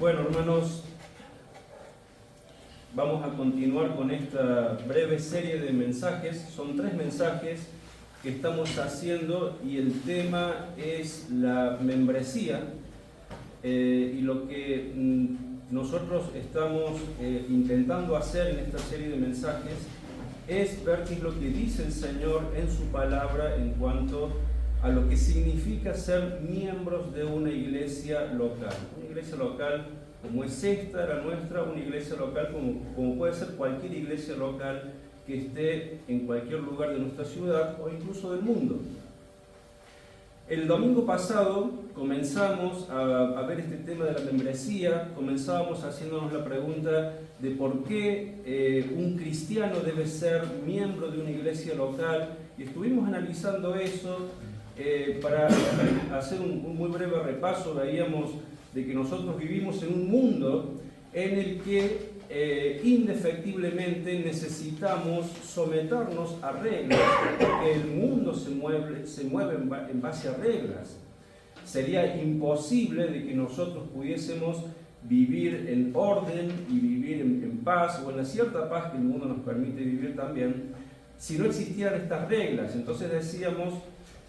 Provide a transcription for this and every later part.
Bueno, hermanos, vamos a continuar con esta breve serie de mensajes. Son 3 mensajes que estamos haciendo y el tema es la membresía. Y lo que nosotros estamos intentando hacer en esta serie de mensajes es ver qué es lo que dice el Señor en su palabra en cuanto a lo que significa ser miembros de una iglesia local. Una iglesia local como es esta, la nuestra, una iglesia local como puede ser cualquier iglesia local que esté en cualquier lugar de nuestra ciudad o incluso del mundo. El domingo pasado comenzamos a ver este tema de la membresía, comenzábamos haciéndonos la pregunta de por qué un cristiano debe ser miembro de una iglesia local y estuvimos analizando eso. Para hacer un muy breve repaso, veíamos de que nosotros vivimos en un mundo en el que indefectiblemente necesitamos someternos a reglas, porque el mundo se mueve en base a reglas. Sería imposible de que nosotros pudiésemos vivir en orden y vivir en paz, o en la cierta paz que el mundo nos permite vivir también, si no existieran estas reglas. Entonces decíamos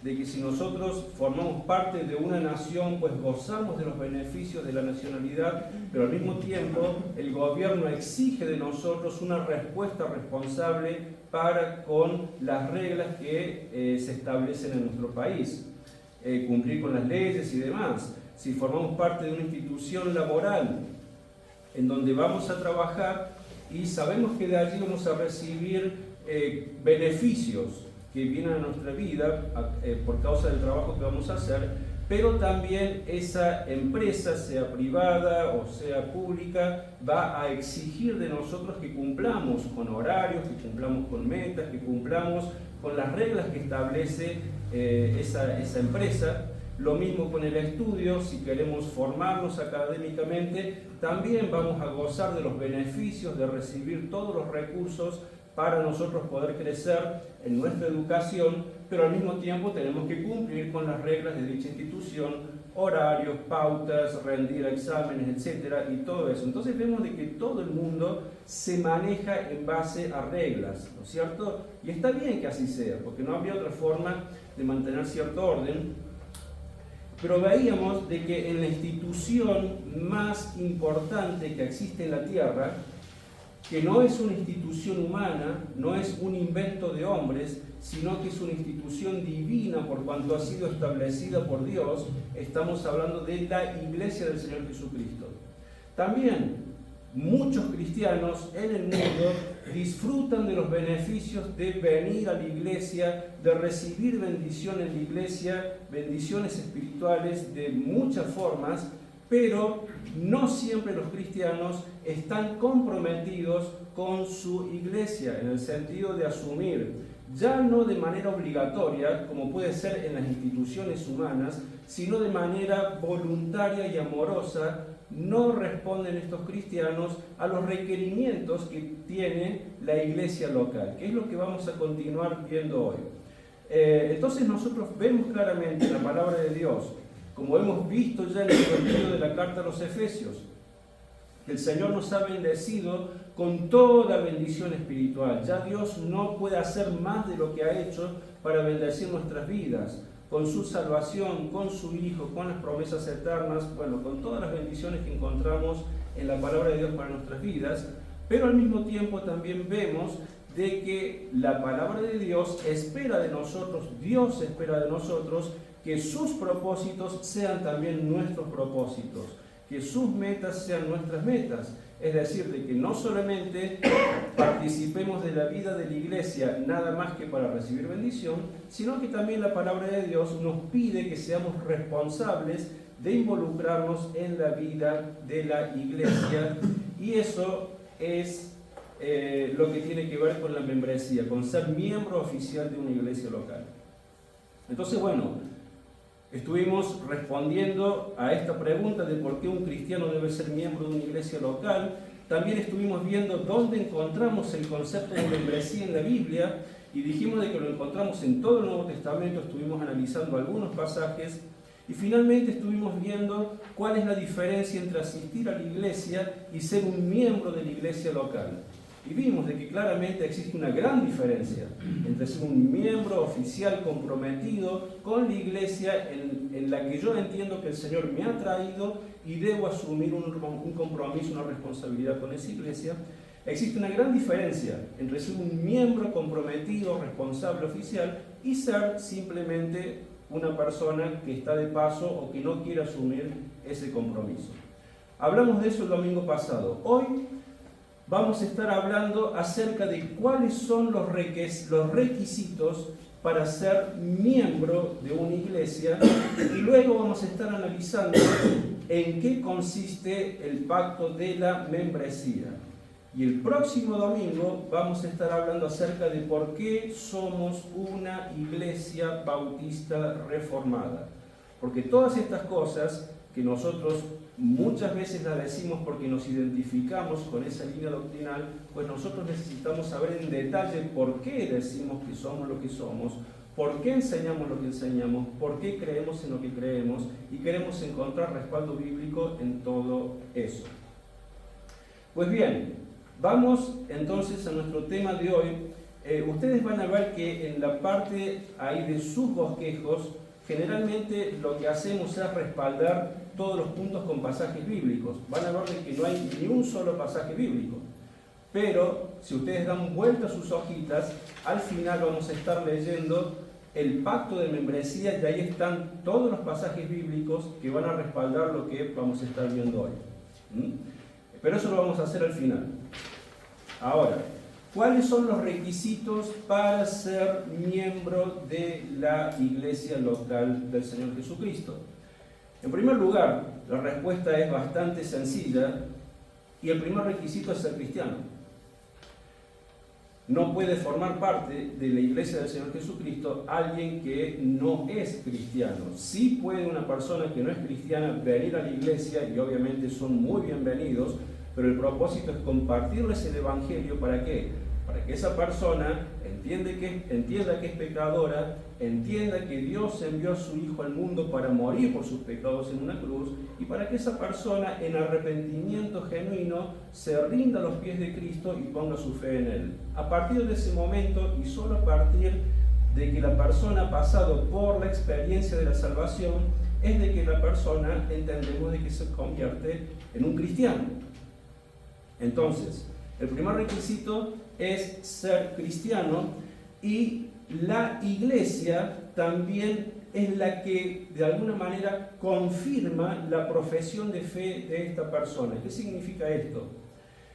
de que si nosotros formamos parte de una nación, pues gozamos de los beneficios de la nacionalidad, pero al mismo tiempo el gobierno exige de nosotros una respuesta responsable para con las reglas que se establecen en nuestro país, cumplir con las leyes y demás. Si formamos parte de una institución laboral en donde vamos a trabajar y sabemos que de allí vamos a recibir beneficios que vienen a nuestra vida por causa del trabajo que vamos a hacer, pero también esa empresa, sea privada o sea pública, va a exigir de nosotros que cumplamos con horarios, que cumplamos con metas, que cumplamos con las reglas que establece esa empresa. Lo mismo con el estudio, si queremos formarnos académicamente, también vamos a gozar de los beneficios de recibir todos los recursos para nosotros poder crecer en nuestra educación, pero al mismo tiempo tenemos que cumplir con las reglas de dicha institución, horarios, pautas, rendir exámenes, etcétera, y todo eso. Entonces vemos de que todo el mundo se maneja en base a reglas, ¿no es cierto? Y está bien que así sea, porque no habría otra forma de mantener cierto orden. Pero veíamos de que en la institución más importante que existe en la tierra, que no es una institución humana, no es un invento de hombres, sino que es una institución divina por cuanto ha sido establecida por Dios, estamos hablando de la Iglesia del Señor Jesucristo. También muchos cristianos en el mundo disfrutan de los beneficios de venir a la iglesia, de recibir bendición en la iglesia, bendiciones espirituales de muchas formas, pero no siempre los cristianos están comprometidos con su iglesia, en el sentido de asumir, ya no de manera obligatoria, como puede ser en las instituciones humanas, sino de manera voluntaria y amorosa. No responden estos cristianos a los requerimientos que tiene la iglesia local, que es lo que vamos a continuar viendo hoy. Entonces nosotros vemos claramente en la palabra de Dios, como hemos visto ya en el contenido de la carta a los Efesios, que el Señor nos ha bendecido con toda bendición espiritual. Ya Dios no puede hacer más de lo que ha hecho para bendecir nuestras vidas, con su salvación, con su Hijo, con las promesas eternas, bueno, con todas las bendiciones que encontramos en la palabra de Dios para nuestras vidas, pero al mismo tiempo también vemos de que la palabra de Dios espera de nosotros, Dios espera de nosotros, que sus propósitos sean también nuestros propósitos, que sus metas sean nuestras metas. Es decir, de que no solamente participemos de la vida de la iglesia nada más que para recibir bendición, sino que también la palabra de Dios nos pide que seamos responsables de involucrarnos en la vida de la iglesia, y eso es lo que tiene que ver con la membresía, con ser miembro oficial de una iglesia local. Entonces, bueno, estuvimos respondiendo a esta pregunta de por qué un cristiano debe ser miembro de una iglesia local. También estuvimos viendo dónde encontramos el concepto de membresía en la Biblia y dijimos de que lo encontramos en todo el Nuevo Testamento. Estuvimos analizando algunos pasajes Y finalmente estuvimos viendo cuál es la diferencia entre asistir a la iglesia y ser un miembro de la iglesia local. Y vimos de que claramente existe una gran diferencia entre ser un miembro oficial comprometido con la iglesia en la que yo entiendo que el Señor me ha traído y debo asumir un compromiso, una responsabilidad con esa iglesia. Existe una gran diferencia entre ser un miembro comprometido, responsable, oficial y ser simplemente una persona que está de paso o que no quiere asumir ese compromiso. Hablamos de eso el domingo pasado. Hoy vamos a estar hablando acerca de cuáles son los requisitos para ser miembro de una iglesia y luego vamos a estar analizando en qué consiste el pacto de la membresía. Y el próximo domingo vamos a estar hablando acerca de por qué somos una iglesia bautista reformada. Porque todas estas cosas que nosotros muchas veces las decimos porque nos identificamos con esa línea doctrinal, pues nosotros necesitamos saber en detalle por qué decimos que somos lo que somos, por qué enseñamos lo que enseñamos, por qué creemos en lo que creemos y queremos encontrar respaldo bíblico en todo eso. Pues bien, vamos entonces a nuestro tema de hoy. Ustedes van a ver que en la parte ahí de sus bosquejos, generalmente lo que hacemos es respaldar todos los puntos con pasajes bíblicos. Van a ver que no hay ni un solo pasaje bíblico. Pero si ustedes dan vuelta a sus hojitas, al final vamos a estar leyendo el pacto de membresía y ahí están todos los pasajes bíblicos que van a respaldar lo que vamos a estar viendo hoy. Pero eso lo vamos a hacer al final. Ahora, ¿cuáles son los requisitos para ser miembro de la iglesia local del Señor Jesucristo? En primer lugar, la respuesta es bastante sencilla y el primer requisito es ser cristiano. No puede formar parte de la iglesia del Señor Jesucristo alguien que no es cristiano. Sí puede una persona que no es cristiana venir a la iglesia y obviamente son muy bienvenidos, pero el propósito es compartirles el evangelio. ¿Para qué? Para que esa persona entienda que es pecadora, entienda que Dios envió a su Hijo al mundo para morir por sus pecados en una cruz y para que esa persona en arrepentimiento genuino se rinda a los pies de Cristo y ponga su fe en Él. A partir de ese momento y solo a partir de que la persona ha pasado por la experiencia de la salvación es de que la persona entendemos de que se convierte en un cristiano. Entonces, el primer requisito es ser cristiano y la iglesia también es la que de alguna manera confirma la profesión de fe de esta persona. ¿Qué significa esto?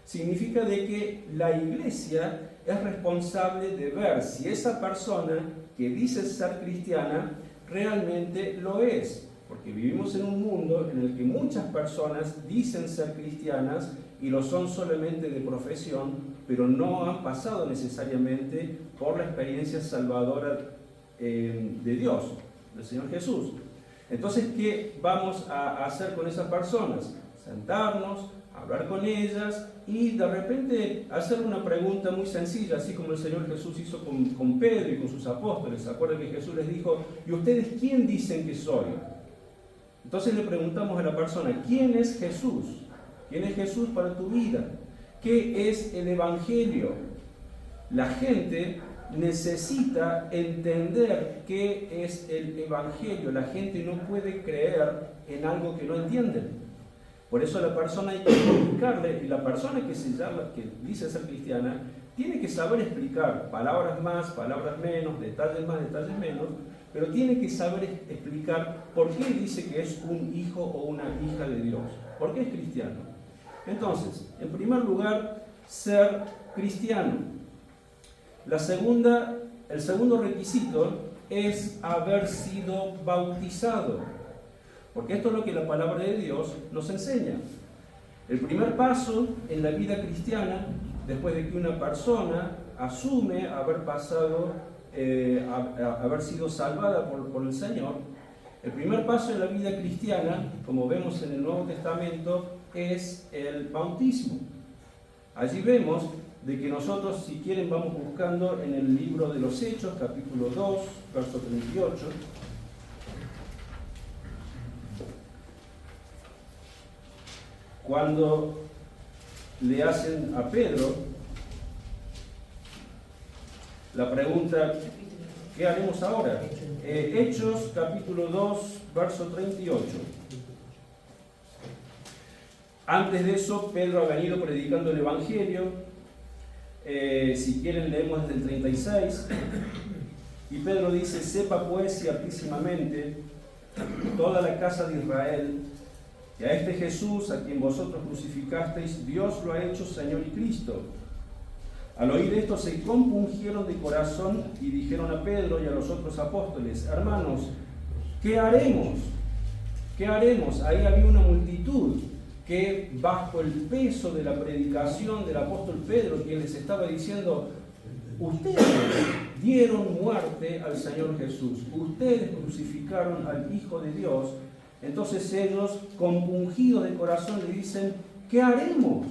Significa de que la iglesia es responsable de ver si esa persona que dice ser cristiana realmente lo es. Porque vivimos en un mundo en el que muchas personas dicen ser cristianas y lo son solamente de profesión, pero no han pasado necesariamente por la experiencia salvadora de Dios, del Señor Jesús. Entonces, ¿qué vamos a hacer con esas personas? Sentarnos, hablar con ellas y de repente hacer una pregunta muy sencilla, así como el Señor Jesús hizo con Pedro y con sus apóstoles. ¿Se acuerdan que Jesús les dijo, ¿y ustedes quién dicen que soy? Entonces le preguntamos a la persona, ¿quién es Jesús? ¿Quién es Jesús para tu vida? ¿Qué es el Evangelio? La gente necesita entender qué es el Evangelio. La gente no puede creer en algo que no entienden. Por eso a la persona hay que explicarle, y la persona que dice ser cristiana, tiene que saber explicar palabras más, palabras menos, detalles más, detalles menos, pero tiene que saber explicar por qué dice que es un hijo o una hija de Dios. ¿Por qué es cristiano? Entonces, en primer lugar, ser cristiano. El segundo requisito es haber sido bautizado, porque esto es lo que la palabra de Dios nos enseña. El primer paso en la vida cristiana, después de que una persona asume haber sido salvada por el Señor, el primer paso en la vida cristiana, como vemos en el Nuevo Testamento, es el bautismo. Allí vemos de que nosotros, si quieren, vamos buscando en el libro de los Hechos, capítulo 2, verso 38. cuando le hacen a Pedro la pregunta, ¿qué haremos ahora? Hechos capítulo 2, verso 38. Antes de eso, Pedro ha venido predicando el Evangelio. Si quieren leemos desde el 36. Y Pedro dice, sepa pues ciertísimamente toda la casa de Israel, que a este Jesús, a quien vosotros crucificasteis, Dios lo ha hecho Señor y Cristo. Al oír esto se compungieron de corazón y dijeron a Pedro y a los otros apóstoles, hermanos, ¿qué haremos? ¿Qué haremos? Ahí había una multitud que bajo el peso de la predicación del apóstol Pedro, quien les estaba diciendo, ustedes dieron muerte al Señor Jesús, ustedes crucificaron al Hijo de Dios. Entonces ellos, compungidos de corazón, le dicen, ¿qué haremos?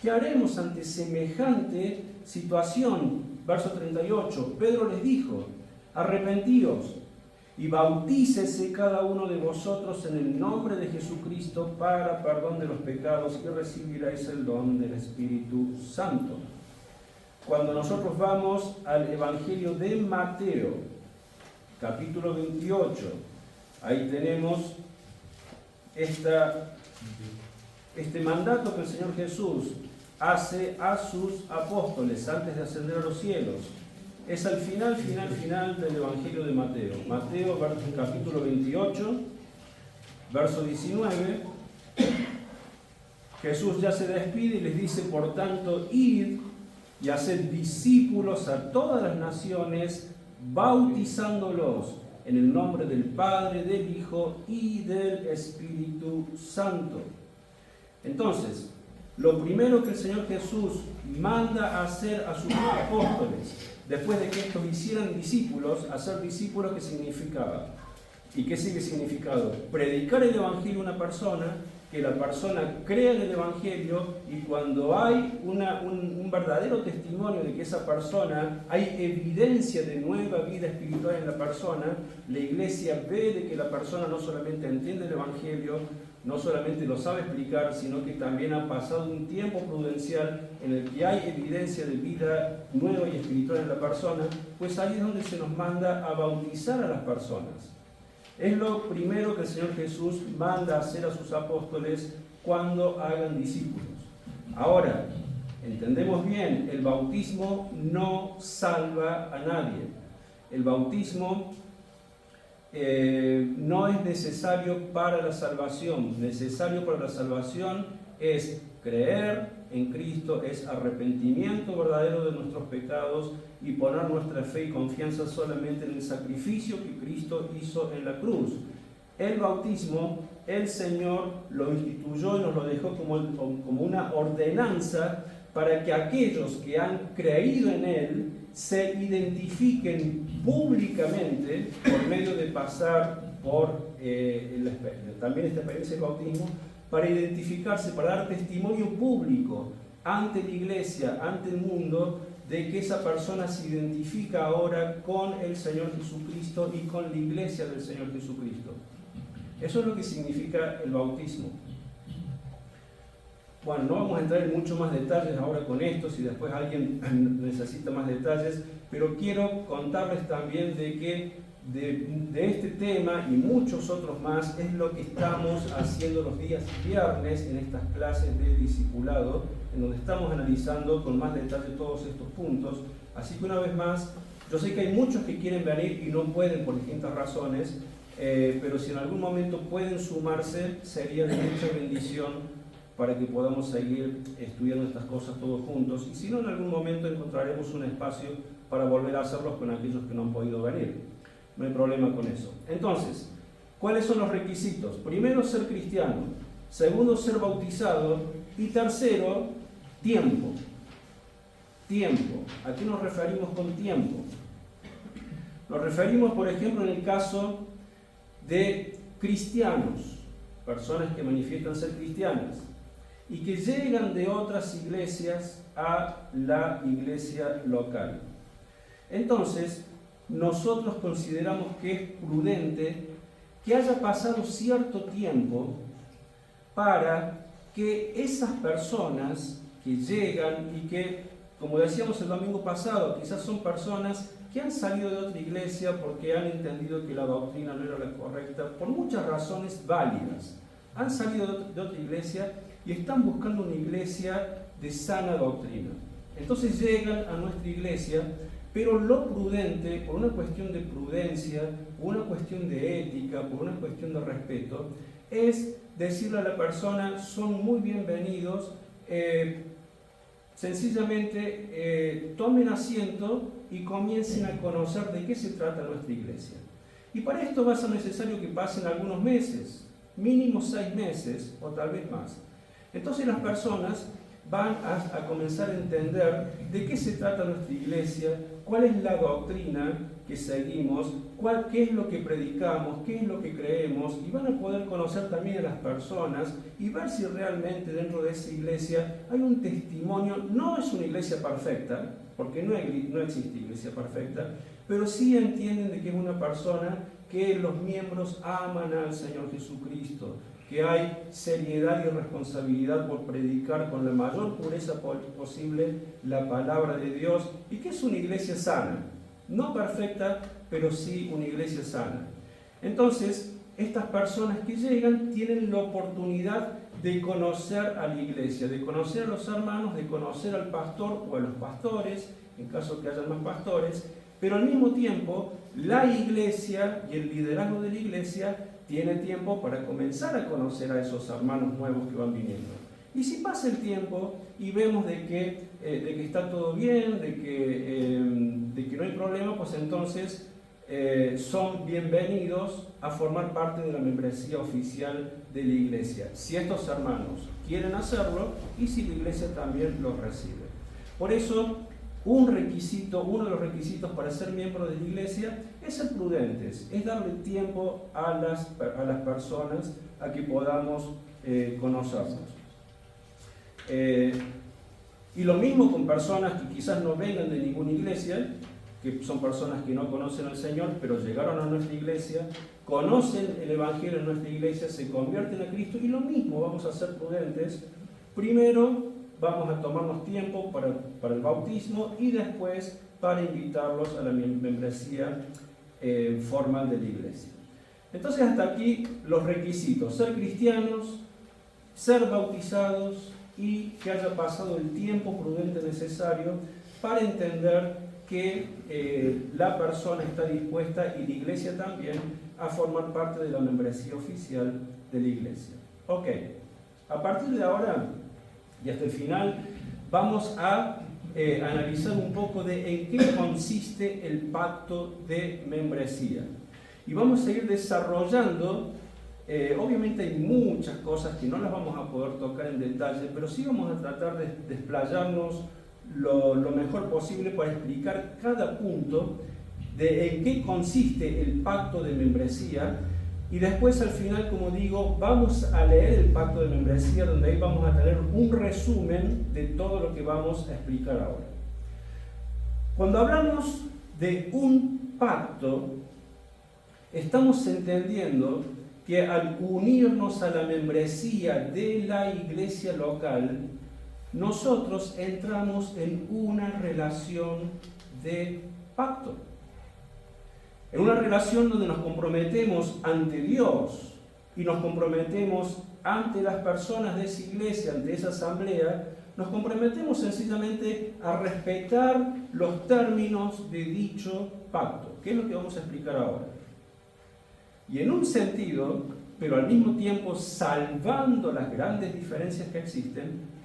¿Qué haremos ante semejante situación? Verso 38, Pedro les dijo, arrepentíos y bautícese cada uno de vosotros en el nombre de Jesucristo para perdón de los pecados y recibiréis el don del Espíritu Santo. Cuando nosotros vamos al Evangelio de Mateo, capítulo 28, ahí tenemos este mandato que el Señor Jesús hace a sus apóstoles antes de ascender a los cielos. Es al final del Evangelio de Mateo. Mateo, capítulo 28, verso 19. Jesús ya se despide y les dice, por tanto, id y haced discípulos a todas las naciones, bautizándolos en el nombre del Padre, del Hijo y del Espíritu Santo. Entonces, lo primero que el Señor Jesús manda a hacer a sus apóstoles, después de que estos hicieran discípulos, hacer discípulos, ¿qué significaba? ¿Y qué sigue significado? Predicar el Evangelio a una persona, que la persona crea en el Evangelio, y cuando hay un verdadero testimonio de que esa persona, hay evidencia de nueva vida espiritual en la persona, la iglesia ve de que la persona no solamente entiende el Evangelio, no solamente lo sabe explicar, sino que también ha pasado un tiempo prudencial en el que hay evidencia de vida nueva y espiritual en la persona, pues ahí es donde se nos manda a bautizar a las personas. Es lo primero que el Señor Jesús manda a hacer a sus apóstoles cuando hagan discípulos. Ahora, entendemos bien, el bautismo no salva a nadie. El bautismo no es necesario para la salvación. Necesario para la salvación es creer en Cristo, es arrepentimiento verdadero de nuestros pecados y poner nuestra fe y confianza solamente en el sacrificio que Cristo hizo en la cruz. El bautismo, el Señor lo instituyó y nos lo dejó como una ordenanza para que aquellos que han creído en Él se identifiquen públicamente por medio de pasar por también esta experiencia del bautismo, para identificarse, para dar testimonio público ante la iglesia, ante el mundo, de que esa persona se identifica ahora con el Señor Jesucristo y con la iglesia del Señor Jesucristo. Eso es lo que significa el bautismo. Bueno, no vamos a entrar en mucho más detalles ahora con esto, si después alguien necesita más detalles, pero quiero contarles también de que de este tema y muchos otros más es lo que estamos haciendo los días viernes en estas clases de discipulado, en donde estamos analizando con más detalle todos estos puntos. Así que una vez más, yo sé que hay muchos que quieren venir y no pueden por distintas razones, pero si en algún momento pueden sumarse, sería de mucha bendición para que podamos seguir estudiando estas cosas todos juntos, y si no, en algún momento encontraremos un espacio para volver a hacerlos con aquellos que no han podido venir. No hay problema con eso. Entonces, ¿cuáles son los requisitos? Primero, ser cristiano. Segundo, ser bautizado. Y tercero, tiempo. Tiempo. ¿A qué nos referimos con tiempo? Nos referimos, por ejemplo, en el caso de cristianos, personas que manifiestan ser cristianas y que llegan de otras iglesias a la iglesia local. Entonces, nosotros consideramos que es prudente que haya pasado cierto tiempo para que esas personas que llegan y que, como decíamos el domingo pasado, quizás son personas que han salido de otra iglesia porque han entendido que la doctrina no era la correcta, por muchas razones válidas. Han salido de otra iglesia y están buscando una iglesia de sana doctrina. Entonces llegan a nuestra iglesia, pero lo prudente, por una cuestión de prudencia, por una cuestión de ética, por una cuestión de respeto, es decirle a la persona: son muy bienvenidos, sencillamente tomen asiento y comiencen a conocer de qué se trata nuestra iglesia. Y para esto va a ser necesario que pasen algunos meses, mínimo 6 meses o tal vez más. Entonces las personas van a comenzar a entender de qué se trata nuestra iglesia, cuál es la doctrina que seguimos, qué es lo que predicamos, qué es lo que creemos, y van a poder conocer también a las personas y ver si realmente dentro de esa iglesia hay un testimonio. No es una iglesia perfecta, porque no existe iglesia perfecta, pero sí entienden de que es una persona que los miembros aman al Señor Jesucristo, que hay seriedad y responsabilidad por predicar con la mayor pureza posible la palabra de Dios, y que es una iglesia sana, no perfecta, pero sí una iglesia sana. Entonces, estas personas que llegan tienen la oportunidad de conocer a la iglesia, de conocer a los hermanos, de conocer al pastor o a los pastores, en caso que haya más pastores, pero al mismo tiempo la iglesia y el liderazgo de la iglesia tiene tiempo para comenzar a conocer a esos hermanos nuevos que van viniendo. Y si pasa el tiempo y vemos de que está todo bien, de que no hay problema, pues entonces son bienvenidos a formar parte de la membresía oficial de la iglesia, si estos hermanos quieren hacerlo y si la iglesia también los recibe. Por eso, uno de los requisitos para ser miembro de la iglesia es ser prudentes, es darle tiempo a las personas a que podamos conocernos. Y lo mismo con personas que quizás no vengan de ninguna iglesia, que son personas que no conocen al Señor, pero llegaron a nuestra iglesia, conocen el Evangelio en nuestra iglesia, se convierten a Cristo, y lo mismo, vamos a ser prudentes. Primero vamos a tomarnos tiempo para el bautismo y después para invitarlos a la membresía formal de la iglesia. Entonces, hasta aquí los requisitos: ser cristianos, ser bautizados y que haya pasado el tiempo prudente necesario para entender que la persona está dispuesta, y la iglesia también, a formar parte de la membresía oficial de la iglesia. Ok, a partir de ahora y hasta el final vamos a analizar un poco de en qué consiste el pacto de membresía. Y vamos a ir desarrollando, obviamente hay muchas cosas que no las vamos a poder tocar en detalle, pero sí vamos a tratar de desplayarnos lo mejor posible para explicar cada punto de en qué consiste el pacto de membresía. Y después, al final, como digo, vamos a leer el pacto de membresía, donde ahí vamos a tener un resumen de todo lo que vamos a explicar ahora. Cuando hablamos de un pacto, estamos entendiendo que al unirnos a la membresía de la iglesia local, nosotros entramos en una relación de pacto. En una relación donde nos comprometemos ante Dios y nos comprometemos ante las personas de esa iglesia, ante esa asamblea, nos comprometemos sencillamente a respetar los términos de dicho pacto, que es lo que vamos a explicar ahora. Y en un sentido, pero al mismo tiempo salvando las grandes diferencias que existen,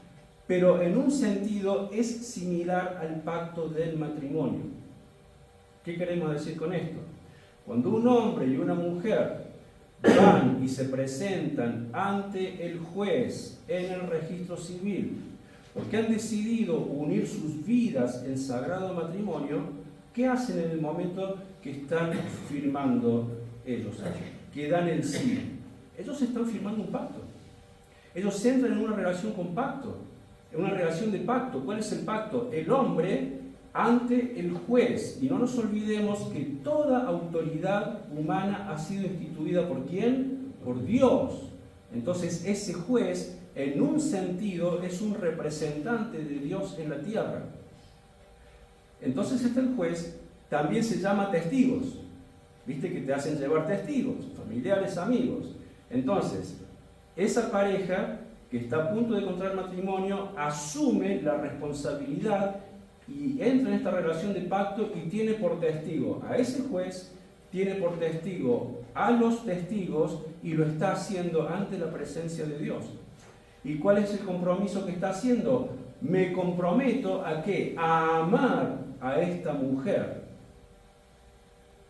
pero en un sentido es similar al pacto del matrimonio. ¿Qué queremos decir con esto? Cuando un hombre y una mujer van y se presentan ante el juez en el registro civil, porque han decidido unir sus vidas en sagrado matrimonio, ¿qué hacen en el momento que están firmando ellos? Que dan el sí. Ellos están firmando un pacto. Ellos entran en una relación con pacto, en una relación de pacto. ¿Cuál es el pacto? El hombre ante el juez. Y no nos olvidemos que toda autoridad humana ha sido instituida ¿por quién? Por Dios. Entonces ese juez, en un sentido, es un representante de Dios en la tierra. Entonces el juez también se llama testigos. Viste que te hacen llevar testigos, familiares, amigos. Entonces, esa pareja que está a punto de contraer matrimonio asume la responsabilidad y entra en esta relación de pacto y tiene por testigo a ese juez, tiene por testigo a los testigos y lo está haciendo ante la presencia de Dios. ¿Y cuál es el compromiso que está haciendo? Me comprometo a ¿qué? A amar a esta mujer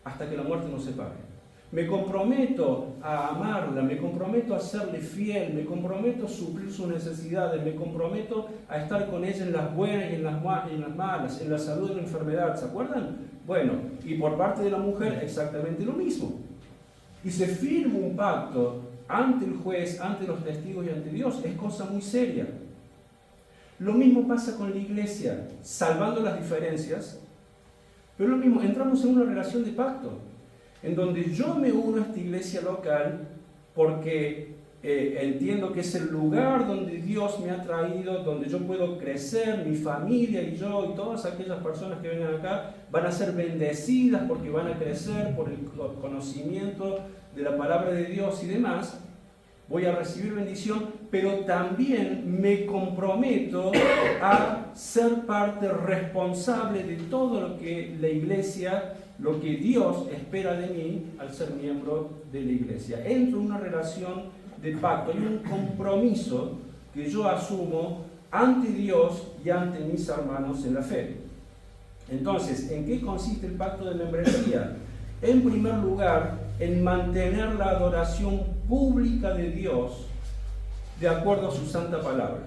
hasta que la muerte nos separe. Me comprometo a amarla, me comprometo a serle fiel, me comprometo a suplir sus necesidades, me comprometo a estar con ella en las buenas y en las malas, en la salud y en la enfermedad, ¿se acuerdan? Bueno, y por parte de la mujer exactamente lo mismo. Y se firma un pacto ante el juez, ante los testigos y ante Dios, es cosa muy seria. Lo mismo pasa con la iglesia, salvando las diferencias, pero lo mismo, entramos en una relación de pacto, en donde yo me uno a esta iglesia local porque entiendo que es el lugar donde Dios me ha traído, donde yo puedo crecer, mi familia y yo y todas aquellas personas que vengan acá van a ser bendecidas porque van a crecer por el conocimiento de la palabra de Dios y demás. Voy a recibir bendición, pero también me comprometo a ser parte responsable de todo lo que la iglesia, lo que Dios espera de mí al ser miembro de la iglesia. Entro en una relación de pacto, hay un compromiso que yo asumo ante Dios y ante mis hermanos en la fe. Entonces, ¿en qué consiste el pacto de membresía? En primer lugar, en mantener la adoración pública de Dios de acuerdo a su santa palabra.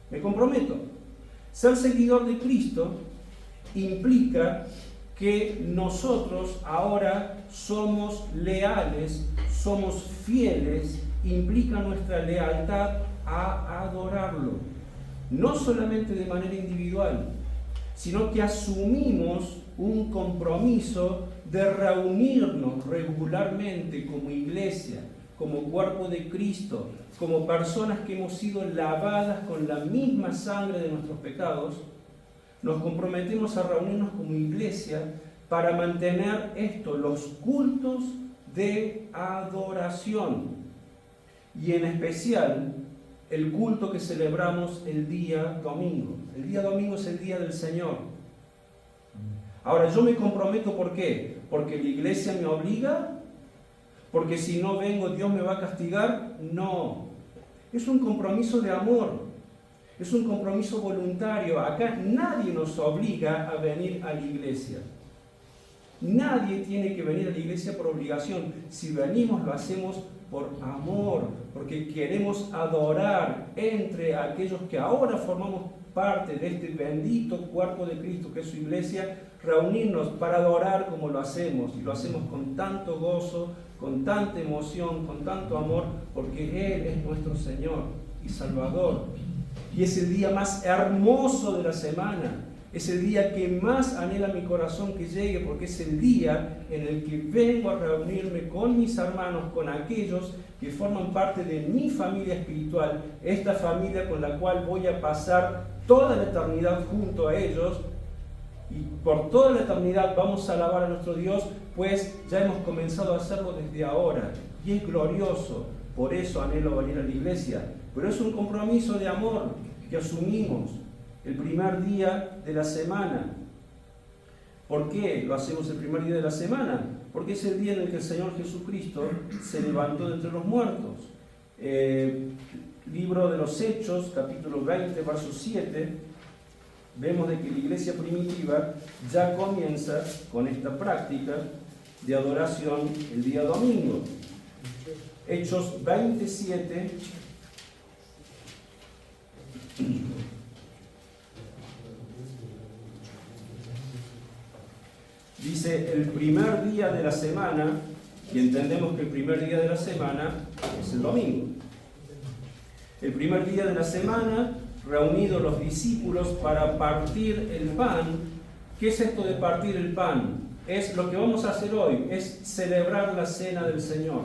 Me comprometo. Ser seguidor de Cristo implica que nosotros ahora somos leales, somos fieles, implica nuestra lealtad a adorarlo. No solamente de manera individual, sino que asumimos un compromiso de reunirnos regularmente como iglesia, como cuerpo de Cristo, como personas que hemos sido lavadas con la misma sangre de nuestros pecados. Nos comprometemos a reunirnos como iglesia para mantener esto, los cultos de adoración, y en especial el culto que celebramos el día domingo. El día domingo es el día del Señor. Ahora, yo me comprometo, ¿por qué? ¿Porque la iglesia me obliga? ¿Porque si no vengo Dios me va a castigar? No. Es un compromiso de amor. Es un compromiso voluntario. Acá nadie nos obliga a venir a la iglesia. Nadie tiene que venir a la iglesia por obligación. Si venimos, lo hacemos por amor, porque queremos adorar entre aquellos que ahora formamos parte de este bendito cuerpo de Cristo que es su iglesia, reunirnos para adorar como lo hacemos, y lo hacemos con tanto gozo, con tanta emoción, con tanto amor, porque Él es nuestro Señor y Salvador. Y es el día más hermoso de la semana, es el día que más anhela mi corazón que llegue, porque es el día en el que vengo a reunirme con mis hermanos, con aquellos que forman parte de mi familia espiritual, esta familia con la cual voy a pasar toda la eternidad junto a ellos, y por toda la eternidad vamos a alabar a nuestro Dios, pues ya hemos comenzado a hacerlo desde ahora, y es glorioso. Por eso anhelo venir a la iglesia, pero es un compromiso de amor que asumimos el primer día de la semana. ¿Por qué lo hacemos el primer día de la semana? Porque es el día en el que el Señor Jesucristo se levantó de entre los muertos. Libro de los Hechos, capítulo 20, verso 7, vemos de que la iglesia primitiva ya comienza con esta práctica de adoración el día domingo. Hechos 27, dice el primer día de la semana, y entendemos que el primer día de la semana es el domingo. El primer día de la semana, reunidos los discípulos para partir el pan. ¿Qué es esto de partir el pan? Es lo que vamos a hacer hoy, es celebrar la cena del Señor.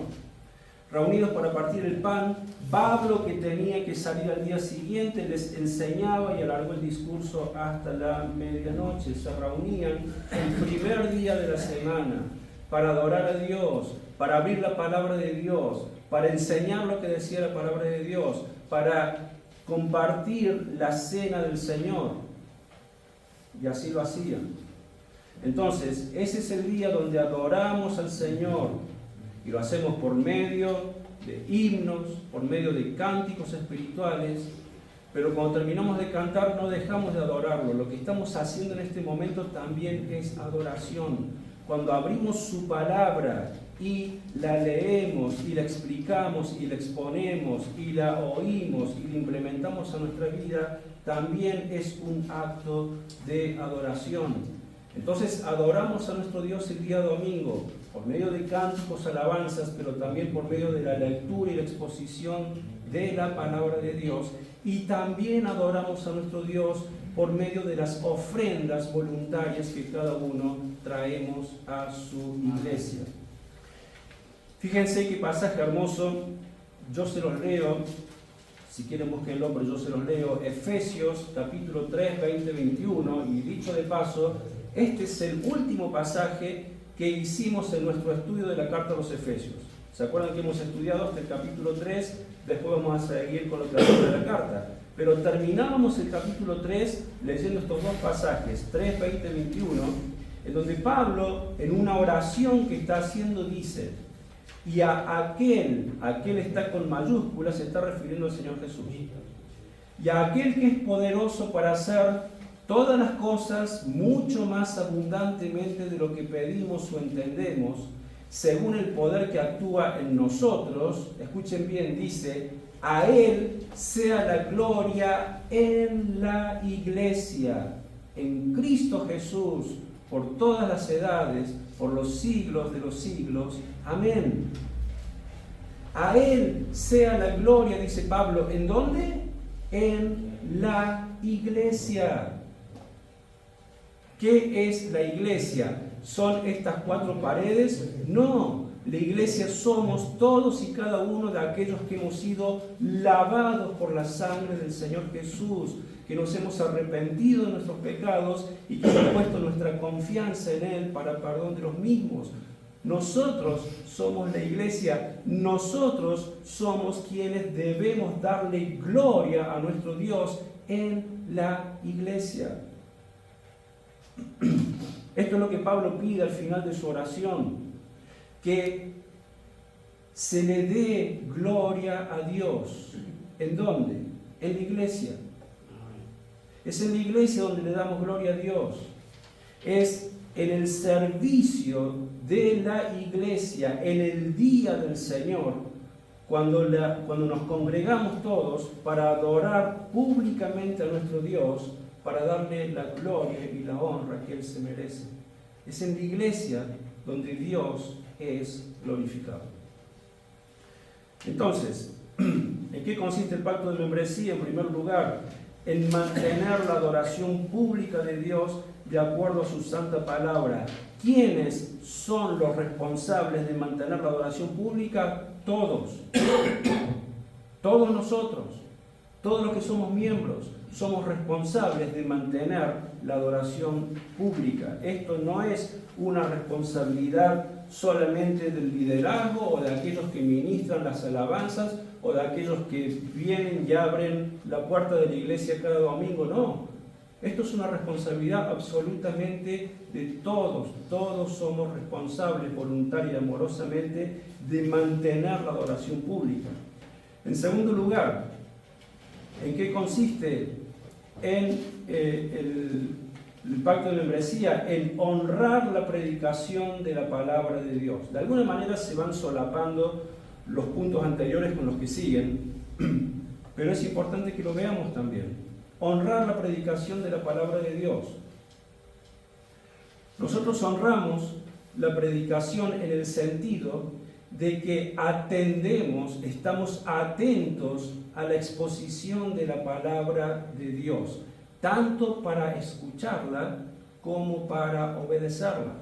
reunidos para partir el pan. Pablo, que tenía que salir al día siguiente, les enseñaba y alargó el discurso hasta la medianoche. Se reunían el primer día de la semana para adorar a Dios, para abrir la palabra de Dios, para enseñar lo que decía la palabra de Dios, para compartir la cena del Señor. Y así lo hacían. Entonces, ese es el día donde adoramos al Señor y lo hacemos por medio de himnos, por medio de cánticos espirituales, pero cuando terminamos de cantar no dejamos de adorarlo. Lo que estamos haciendo en este momento también es adoración. Cuando abrimos su palabra y la leemos y la explicamos y la exponemos y la oímos y la implementamos a nuestra vida, también es un acto de adoración. Entonces adoramos a nuestro Dios el día domingo por medio de cánticos, alabanzas, pero también por medio de la lectura y la exposición de la palabra de Dios. Y también adoramos a nuestro Dios por medio de las ofrendas voluntarias que cada uno traemos a su iglesia. Fíjense qué pasaje hermoso, yo se los leo, si quieren búsquenlo, pero yo se los leo. Efesios capítulo 3, 20, 21, y dicho de paso, este es el último pasaje que hicimos en nuestro estudio de la carta a los Efesios. ¿Se acuerdan que hemos estudiado hasta el capítulo 3? Después vamos a seguir con lo que hace de la carta. Pero terminábamos el capítulo 3 leyendo estos dos pasajes, 3, 20, 21, en donde Pablo, en una oración que está haciendo, dice: y a aquel está con mayúsculas, se está refiriendo al Señor Jesús. Y a aquel que es poderoso para hacer todas las cosas mucho más abundantemente de lo que pedimos o entendemos, según el poder que actúa en nosotros. Escuchen bien, dice: a Él sea la gloria en la iglesia, en Cristo Jesús, por todas las edades, por los siglos de los siglos. Amén. A Él sea la gloria, dice Pablo. ¿En dónde? En la iglesia. ¿Qué es la iglesia? ¿Son estas cuatro paredes? No. La iglesia somos todos y cada uno de aquellos que hemos sido lavados por la sangre del Señor Jesús, que nos hemos arrepentido de nuestros pecados y que hemos puesto nuestra confianza en Él para perdón de los mismos. Nosotros somos la iglesia, nosotros somos quienes debemos darle gloria a nuestro Dios en la iglesia. Esto es lo que Pablo pide al final de su oración, que se le dé gloria a Dios. ¿En dónde? En la iglesia. Es en la iglesia donde le damos gloria a Dios. Es en el servicio de la iglesia, en el día del Señor, cuando nos congregamos todos para adorar públicamente a nuestro Dios, para darle la gloria y la honra que Él se merece. Es en la iglesia donde Dios es glorificado. Entonces, ¿en qué consiste el pacto de membresía? En primer lugar, en mantener la adoración pública de Dios de acuerdo a su santa palabra. ¿Quiénes son los responsables de mantener la adoración pública? Todos. Todos nosotros. Todos los que somos miembros somos responsables de mantener la adoración pública. Esto no es una responsabilidad solamente del liderazgo o de aquellos que ministran las alabanzas o de aquellos que vienen y abren la puerta de la iglesia cada domingo. No, esto es una responsabilidad absolutamente de todos. Todos somos responsables voluntaria y amorosamente de mantener la adoración pública. En segundo lugar, ¿en qué consiste en el pacto de membresía? En honrar la predicación de la palabra de Dios. De alguna manera se van solapando los puntos anteriores con los que siguen, pero es importante que lo veamos también. Honrar la predicación de la palabra de Dios. Nosotros honramos la predicación en el sentido de que atendemos, estamos atentos a la exposición de la palabra de Dios, tanto para escucharla como para obedecerla.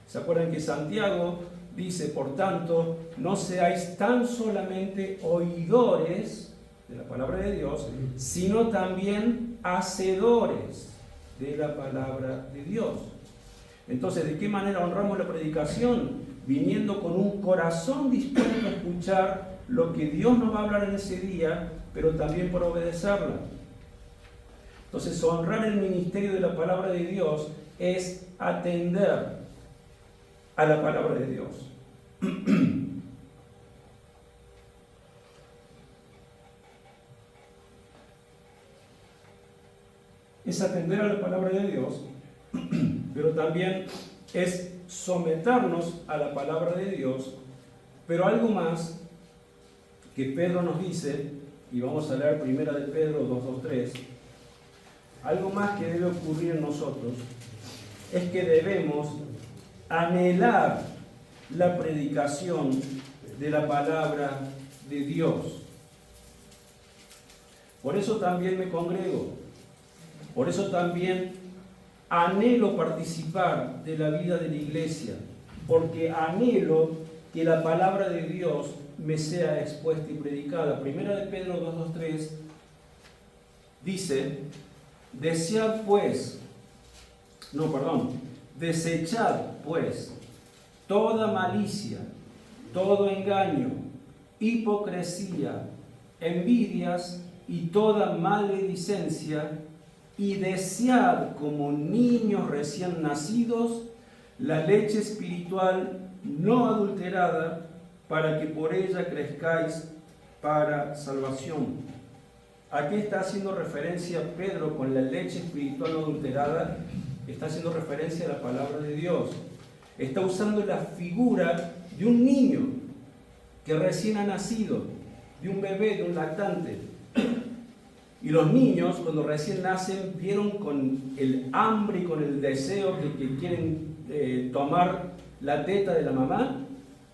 ¿Se acuerdan que Santiago dice, por tanto, no seáis tan solamente oidores de la palabra de Dios, sino también hacedores de la palabra de Dios. Entonces, ¿de qué manera honramos la predicación? Viniendo con un corazón dispuesto a escuchar lo que Dios nos va a hablar en ese día, pero también por obedecerla. Entonces, honrar el ministerio de la palabra de Dios es atender a la palabra de Dios. Es atender a la palabra de Dios, pero también es someternos a la palabra de Dios, pero algo más que Pedro nos dice, y vamos a leer 1 de Pedro 2:3, algo más que debe ocurrir en nosotros, es que debemos anhelar la predicación de la palabra de Dios. Por eso también me congrego, por eso también anhelo participar de la vida de la iglesia, porque anhelo que la palabra de Dios me sea expuesta y predicada. 1 de Pedro 2:3 dice, desechad pues toda malicia, todo engaño, hipocresía, envidias y toda maledicencia, y desead como niños recién nacidos la leche espiritual no adulterada, para que por ella crezcáis para salvación. ¿A qué está haciendo referencia Pedro con la leche espiritual no adulterada? Está haciendo referencia a la palabra de Dios. Está usando la figura de un niño que recién ha nacido, de un bebé, de un lactante. Y los niños, cuando recién nacen, vieron con el hambre y con el deseo que quieren tomar la teta de la mamá,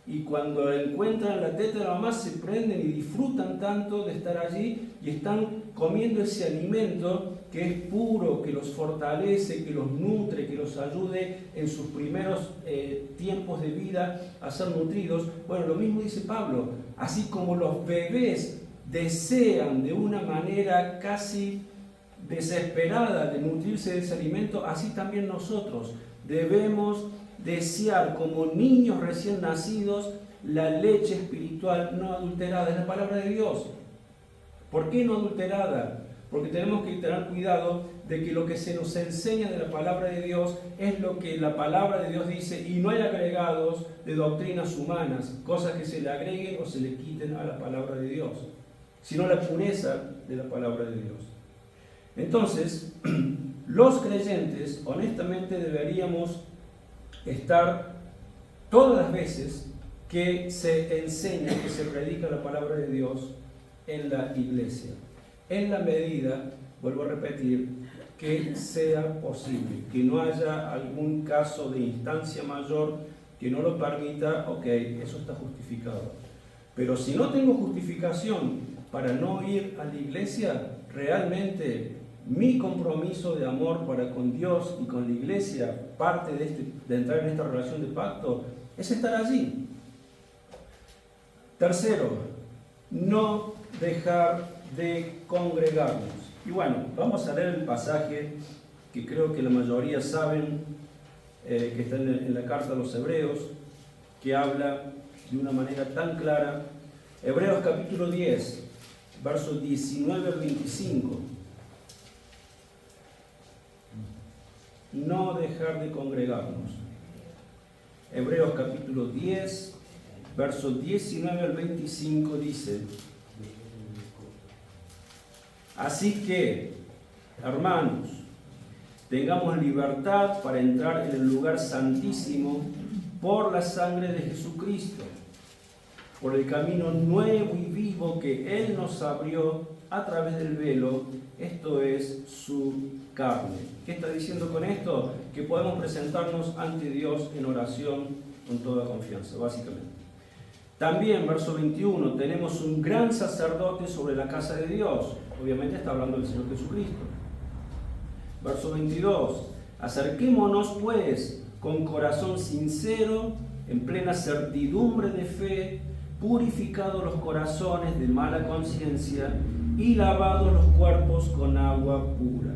y cuando encuentran la teta de la mamá se prenden y disfrutan tanto de estar allí y están comiendo ese alimento que es puro, que los fortalece, que los nutre, que los ayude en sus primeros tiempos de vida a ser nutridos. Bueno, lo mismo dice Pablo, así como los bebés desean de una manera casi desesperada de nutrirse de ese alimento, así también nosotros debemos desear como niños recién nacidos la leche espiritual no adulterada, es la palabra de Dios. ¿Por qué no adulterada? Porque tenemos que tener cuidado de que lo que se nos enseña de la palabra de Dios es lo que la palabra de Dios dice, y no hay agregados de doctrinas humanas, cosas que se le agreguen o se le quiten a la palabra de Dios, sino la pureza de la palabra de Dios. Entonces, los creyentes honestamente deberíamos estar todas las veces que se enseña, que se predica la palabra de Dios en la iglesia, en la medida, vuelvo a repetir, que sea posible, que no haya algún caso de instancia mayor que no lo permita. Ok, eso está justificado. Pero si no tengo justificación para no ir a la iglesia, realmente mi compromiso de amor para con Dios y con la iglesia, parte de entrar en esta relación de pacto, es estar allí. Tercero, no dejar de congregarnos. Y bueno, vamos a leer el pasaje que creo que la mayoría saben, que está en la carta a los Hebreos, que habla de una manera tan clara. Hebreos capítulo 10, versos 19 al 25. No dejar de congregarnos. Hebreos capítulo 10, versos 19 al 25 dice: así que, hermanos, tengamos libertad para entrar en el lugar santísimo por la sangre de Jesucristo, por el camino nuevo y vivo que Él nos abrió a través del velo, esto es su carne. ¿Qué está diciendo con esto? Que podemos presentarnos ante Dios en oración con toda confianza, básicamente. También, verso 21, tenemos un gran sacerdote sobre la casa de Dios. Obviamente está hablando del Señor Jesucristo. Verso 22, acerquémonos pues con corazón sincero, en plena certidumbre de fe, purificados los corazones de mala conciencia y lavados los cuerpos con agua pura.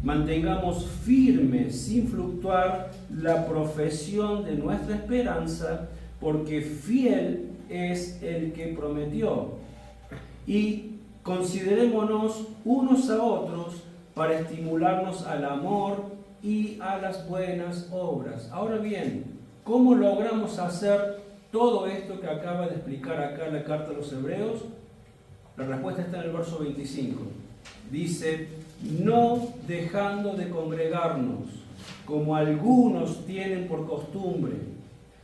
Mantengamos firme, sin fluctuar, la profesión de nuestra esperanza, porque fiel es el que prometió. Y considerémonos unos a otros para estimularnos al amor y a las buenas obras. Ahora bien, ¿cómo logramos hacer todo esto que acaba de explicar acá la carta a los Hebreos? La respuesta está en el verso 25. Dice: no dejando de congregarnos, como algunos tienen por costumbre,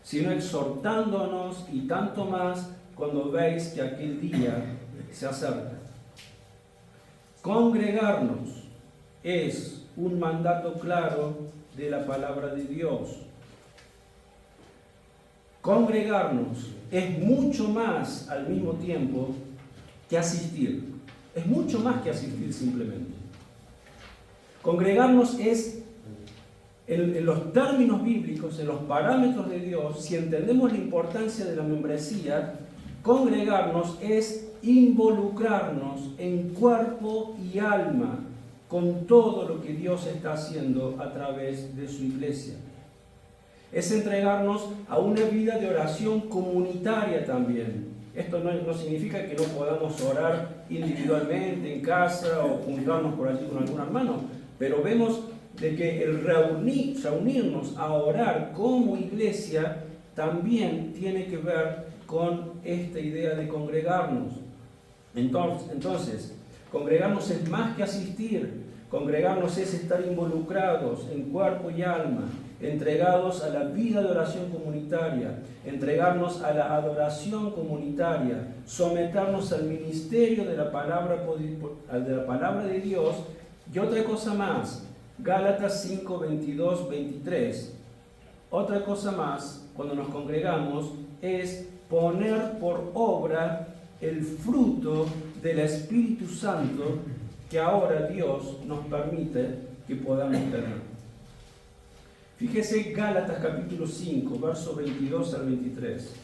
sino exhortándonos, y tanto más cuando veis que aquel día se acerca. Congregarnos es un mandato claro de la palabra de Dios. Congregarnos es mucho más al mismo tiempo que asistir. Es mucho más que asistir simplemente. Congregarnos es, en los términos bíblicos, en los parámetros de Dios, si entendemos la importancia de la membresía, congregarnos es involucrarnos en cuerpo y alma con todo lo que Dios está haciendo a través de su iglesia. Es entregarnos a una vida de oración comunitaria también. Esto no significa que no podamos orar individualmente en casa o juntarnos por allí con algún hermano, pero vemos de que el reunirnos a orar como iglesia también tiene que ver con esta idea de congregarnos. Entonces, congregarnos es más que asistir. Congregarnos es estar involucrados en cuerpo y alma, entregados a la vida de oración comunitaria, entregarnos a la adoración comunitaria, someternos al ministerio de la palabra de Dios. Y otra cosa más, Gálatas 5, 22, 23. Otra cosa más, cuando nos congregamos, es poner por obra el fruto del Espíritu Santo que ahora Dios nos permite que podamos tener. Fíjese Gálatas capítulo 5, versos 22 al 23.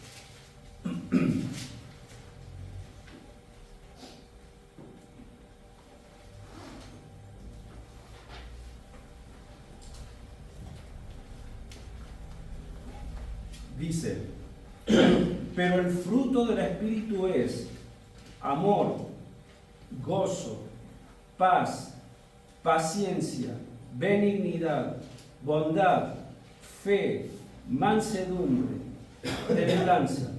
Dice: pero el fruto del Espíritu es amor, gozo, paz, paciencia, benignidad, bondad, fe, mansedumbre, templanza.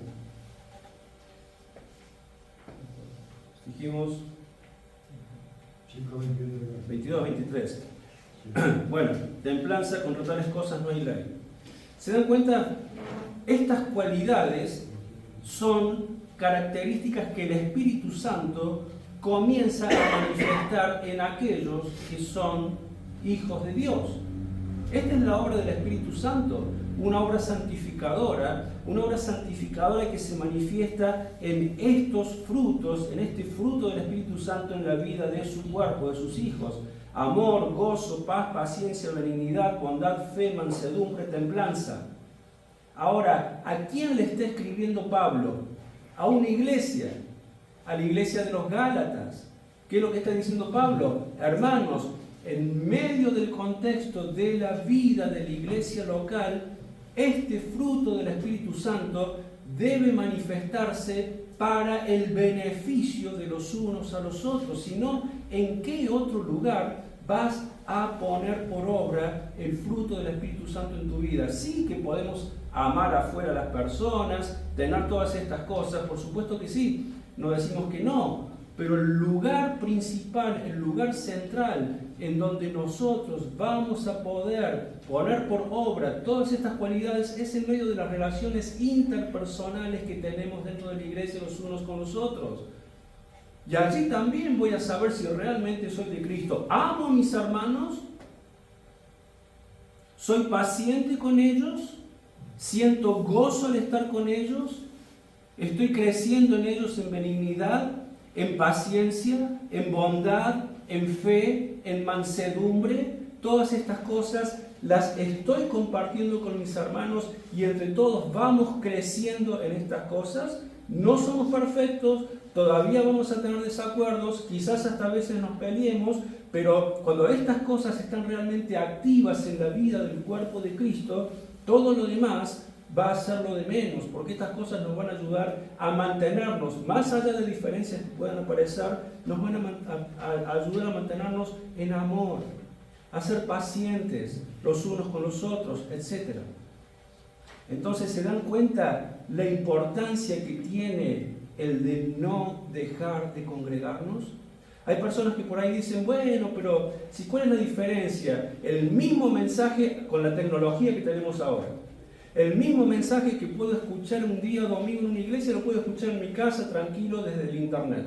Dijimos 22, 23. Bueno, templanza, contra tales cosas no hay ley. ¿Se dan cuenta? Estas cualidades son características que el Espíritu Santo comienza a manifestar en aquellos que son hijos de Dios. Esta es la obra del Espíritu Santo, una obra santificadora que se manifiesta en estos frutos, en este fruto del Espíritu Santo en la vida de su cuerpo, de sus hijos: amor, gozo, paz, paciencia, benignidad, bondad, fe, mansedumbre, templanza. Ahora, ¿a quién le está escribiendo Pablo? A una iglesia, a la iglesia de los Gálatas. ¿Qué es lo que está diciendo Pablo? Hermanos, en medio del contexto de la vida de la iglesia local, este fruto del Espíritu Santo debe manifestarse para el beneficio de los unos a los otros. Si no, ¿en qué otro lugar vas a poner por obra el fruto del Espíritu Santo en tu vida? Sí que podemos amar afuera a las personas, tener todas estas cosas, por supuesto que sí, no decimos que no, pero el lugar principal, el lugar central en donde nosotros vamos a poder poner por obra todas estas cualidades es en medio de las relaciones interpersonales que tenemos dentro de la iglesia los unos con los otros. Y allí también voy a saber si realmente soy de Cristo. ¿Amo a mis hermanos? ¿Soy paciente con ellos? ¿Siento gozo al estar con ellos? ¿Estoy creciendo en ellos en benignidad, en paciencia, en bondad, en fe, en mansedumbre? Todas estas cosas las estoy compartiendo con mis hermanos y entre todos vamos creciendo en estas cosas. No somos perfectos, todavía vamos a tener desacuerdos, quizás hasta a veces nos peleemos, pero cuando estas cosas están realmente activas en la vida del cuerpo de Cristo, todo lo demás va a ser lo de menos, porque estas cosas nos van a ayudar a mantenernos, más allá de diferencias que puedan aparecer, nos van a ayudar a mantenernos en amor, a ser pacientes los unos con los otros, etc. Entonces, ¿se dan cuenta la importancia que tiene el de no dejar de congregarnos? Hay personas que por ahí dicen, bueno, pero ¿cuál es la diferencia? El mismo mensaje con la tecnología que tenemos ahora. El mismo mensaje que puedo escuchar un día domingo en una iglesia, lo puedo escuchar en mi casa tranquilo desde el internet.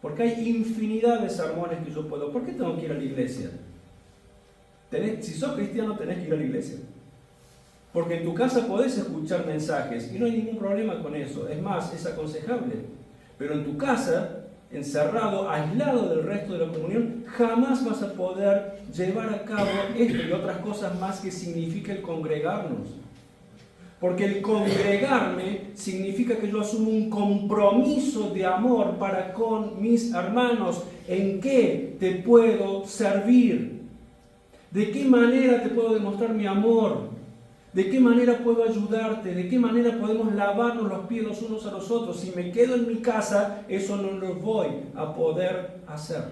Porque hay infinidad de sermones que yo puedo. ¿Por qué tengo que ir a la iglesia? Si sos cristiano tenés que ir a la iglesia. Porque en tu casa podés escuchar mensajes y no hay ningún problema con eso. Es más, es aconsejable. Pero en tu casa, encerrado, aislado del resto de la comunión, jamás vas a poder llevar a cabo esto y otras cosas más que significa el congregarnos. Porque el congregarme significa que yo asumo un compromiso de amor para con mis hermanos. ¿En qué te puedo servir? ¿De qué manera te puedo demostrar mi amor? ¿De qué manera puedo ayudarte? ¿De qué manera podemos lavarnos los pies los unos a los otros? Si me quedo en mi casa, eso no lo voy a poder hacer.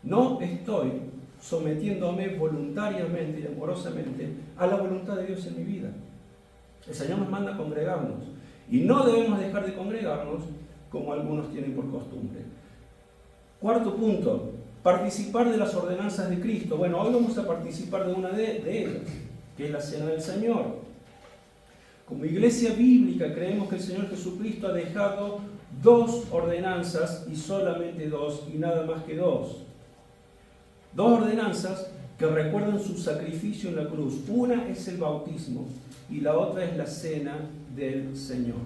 No estoy sometiéndome voluntariamente y amorosamente a la voluntad de Dios en mi vida. El Señor nos manda a congregarnos y no debemos dejar de congregarnos como algunos tienen por costumbre. Cuarto punto, participar de las ordenanzas de Cristo. Bueno, hoy vamos a participar de una de ellas, que es la Cena del Señor. Como iglesia bíblica creemos que el Señor Jesucristo ha dejado 2 ordenanzas y solamente 2 y nada más que 2. 2 ordenanzas que recuerdan su sacrificio en la cruz. Una es el bautismo y la otra es la Cena del Señor.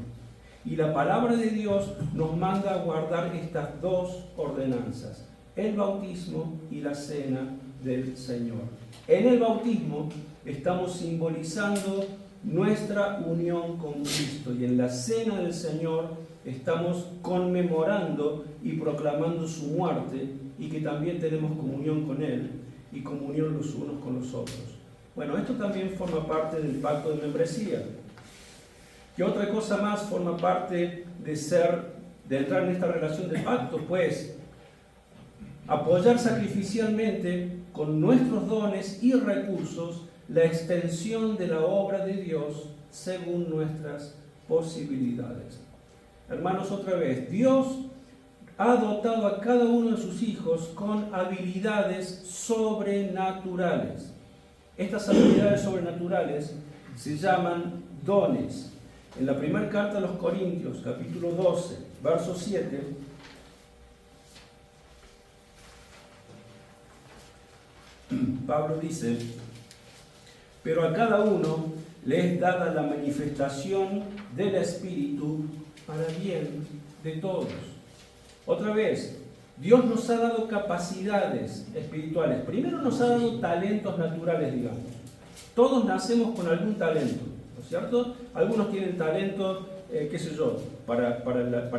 Y la palabra de Dios nos manda a guardar estas 2 ordenanzas, el bautismo y la Cena del Señor. En el bautismo estamos simbolizando nuestra unión con Cristo y en la Cena del Señor estamos conmemorando y proclamando su muerte y que también tenemos comunión con Él y comunión los unos con los otros. Bueno, esto también forma parte del pacto de membresía. ¿Qué otra cosa más forma parte de entrar en esta relación de pacto? Pues apoyar sacrificialmente con nuestros dones y recursos la extensión de la obra de Dios según nuestras posibilidades. Hermanos, otra vez, Dios ha dotado a cada uno de sus hijos con habilidades sobrenaturales. Estas habilidades sobrenaturales se llaman dones. En la primera carta a los Corintios, capítulo 12, verso 7, Pablo dice: pero a cada uno le es dada la manifestación del Espíritu para bien de todos. Otra vez, Dios nos ha dado capacidades espirituales. Primero nos ha dado talentos naturales, digamos. Todos nacemos con algún talento, ¿no es cierto? Algunos tienen talento, qué sé yo, para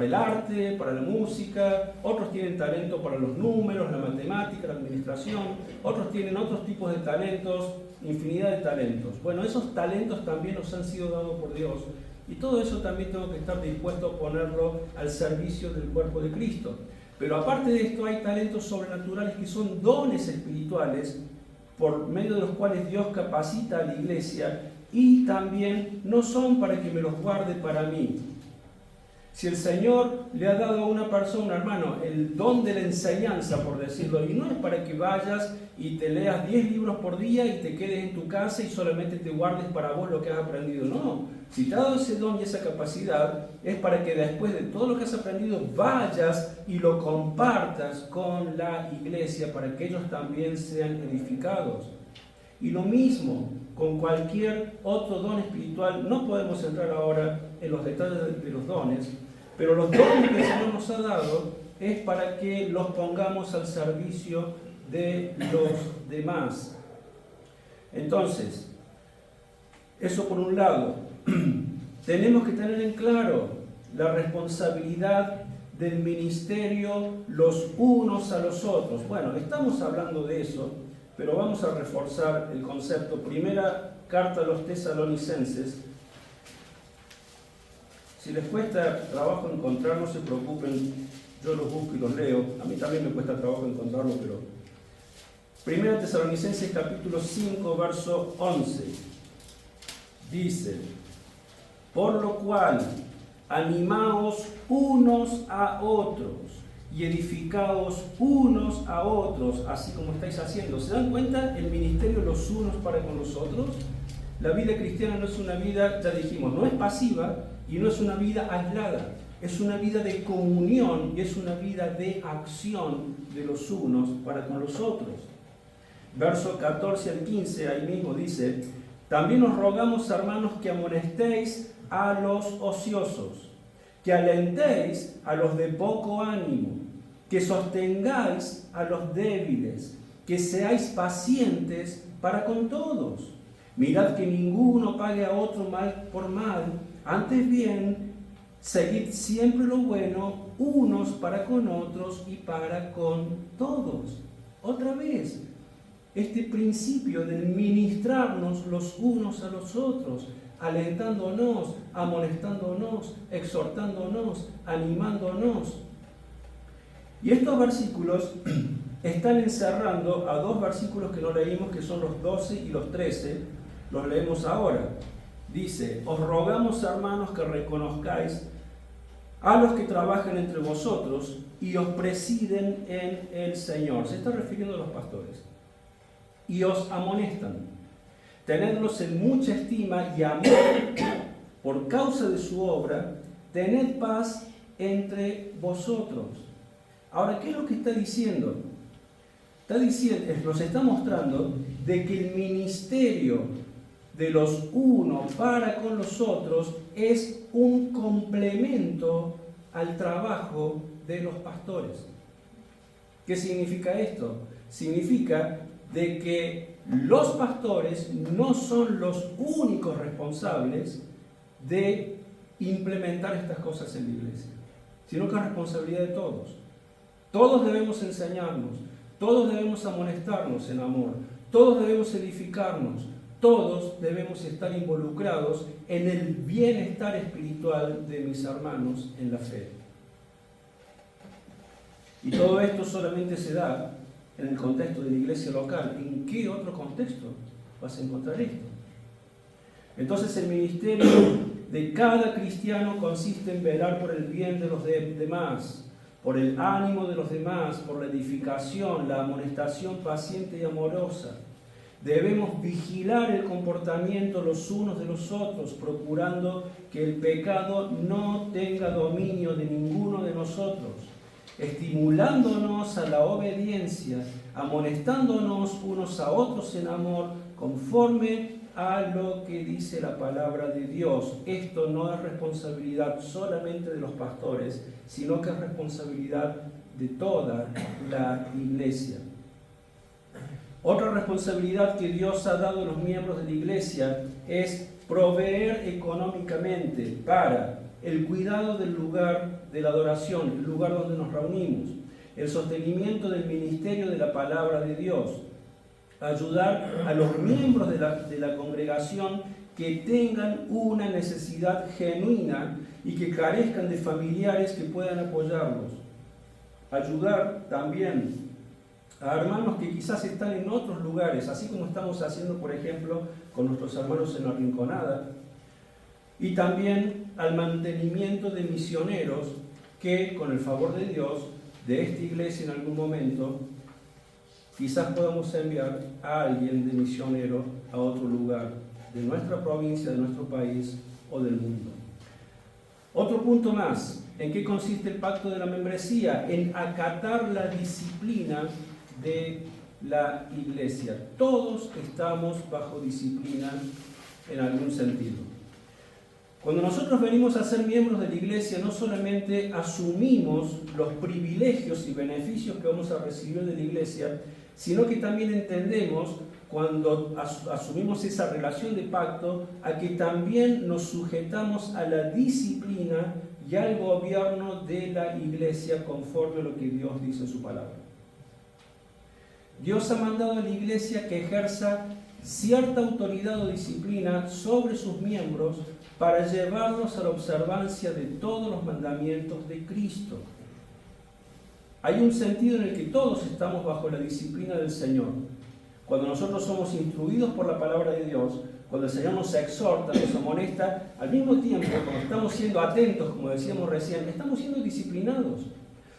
el arte, para la música, otros tienen talento para los números, la matemática, la administración, otros tienen otros tipos de talentos, infinidad de talentos. Bueno, esos talentos también nos han sido dados por Dios y todo eso también tengo que estar dispuesto a ponerlo al servicio del cuerpo de Cristo. Pero aparte de esto hay talentos sobrenaturales que son dones espirituales por medio de los cuales Dios capacita a la iglesia y también no son para que me los guarde para mí. Si el Señor le ha dado a una persona, hermano, el don de la enseñanza, por decirlo, y no es para que vayas y te leas 10 libros por día y te quedes en tu casa y solamente te guardes para vos lo que has aprendido. No, si te ha dado ese don y esa capacidad, es para que después de todo lo que has aprendido vayas y lo compartas con la iglesia para que ellos también sean edificados. Y lo mismo con cualquier otro don espiritual. No podemos entrar ahora en los detalles de los dones, pero los dones que el Señor nos ha dado es para que los pongamos al servicio de los demás. Entonces, eso por un lado. Tenemos que tener en claro la responsabilidad del ministerio los unos a los otros. Bueno, estamos hablando de eso, pero vamos a reforzar el concepto. Primera carta a los Tesalonicenses. Si les cuesta trabajo encontrar, no se preocupen, yo los busco y los leo. A mí también me cuesta trabajo encontrarlo, pero... Primera Tesalonicenses capítulo 5, verso 11. Dice: por lo cual, animaos unos a otros y edificaos unos a otros, así como estáis haciendo. ¿Se dan cuenta el ministerio los unos para con los otros? La vida cristiana no es una vida, ya dijimos, no es pasiva y no es una vida aislada. Es una vida de comunión y es una vida de acción de los unos para con los otros. Verso 14 al 15, ahí mismo dice: también os rogamos, hermanos, que amonestéis a los ociosos, que alentéis a los de poco ánimo, que sostengáis a los débiles, que seáis pacientes para con todos. Mirad que ninguno pague a otro mal por mal, antes bien, seguid siempre lo bueno, unos para con otros y para con todos. Otra vez, este principio de ministrarnos los unos a los otros, alentándonos, amonestándonos, exhortándonos, animándonos. Y estos versículos están encerrando a dos versículos que no leímos, que son los 12 y los 13. Los leemos ahora. Dice: os rogamos, hermanos, que reconozcáis a los que trabajan entre vosotros y os presiden en el Señor. Se está refiriendo a los pastores. Y os amonestan. Tenedlos en mucha estima y amor por causa de su obra. Tened paz entre vosotros. Ahora, ¿qué es lo que está diciendo? Nos está mostrando de que el ministerio de los unos para con los otros es un complemento al trabajo de los pastores. ¿Qué significa esto? Significa de que los pastores no son los únicos responsables de implementar estas cosas en la iglesia, sino que es responsabilidad de todos. Todos debemos enseñarnos, todos debemos amonestarnos en amor, todos debemos edificarnos, todos debemos estar involucrados en el bienestar espiritual de mis hermanos en la fe. Y todo esto solamente se da en el contexto de la iglesia local. ¿En qué otro contexto vas a encontrar esto? Entonces, el ministerio de cada cristiano consiste en velar por el bien de los demás, por el ánimo de los demás, por la edificación, la amonestación paciente y amorosa. Debemos vigilar el comportamiento los unos de los otros, procurando que el pecado no tenga dominio de ninguno de nosotros, estimulándonos a la obediencia, amonestándonos unos a otros en amor, conforme a lo que dice la palabra de Dios. Esto no es responsabilidad solamente de los pastores, sino que es responsabilidad de toda la iglesia. Otra responsabilidad que Dios ha dado a los miembros de la iglesia es proveer económicamente para el cuidado del lugar de la adoración, el lugar donde nos reunimos, el sostenimiento del ministerio de la palabra de Dios, ayudar a los miembros de la congregación que tengan una necesidad genuina y que carezcan de familiares que puedan apoyarlos, ayudar también a hermanos que quizás están en otros lugares, así como estamos haciendo, por ejemplo, con nuestros hermanos en la Rinconada, y también al mantenimiento de misioneros que, con el favor de Dios, de esta iglesia en algún momento, quizás podamos enviar a alguien de misionero a otro lugar, de nuestra provincia, de nuestro país o del mundo. Otro punto más, ¿en qué consiste el pacto de la membresía? En acatar la disciplina de la iglesia. Todos estamos bajo disciplina en algún sentido. Cuando nosotros venimos a ser miembros de la iglesia, no solamente asumimos los privilegios y beneficios que vamos a recibir de la iglesia, sino que también entendemos cuando asumimos esa relación de pacto, a que también nos sujetamos a la disciplina y al gobierno de la iglesia conforme a lo que Dios dice en su palabra. Dios ha mandado a la iglesia que ejerza cierta autoridad o disciplina sobre sus miembros para llevarlos a la observancia de todos los mandamientos de Cristo. Hay un sentido en el que todos estamos bajo la disciplina del Señor. Cuando nosotros somos instruidos por la palabra de Dios, cuando el Señor nos exhorta, nos amonesta, al mismo tiempo, cuando estamos siendo atentos, como decíamos recién, estamos siendo disciplinados.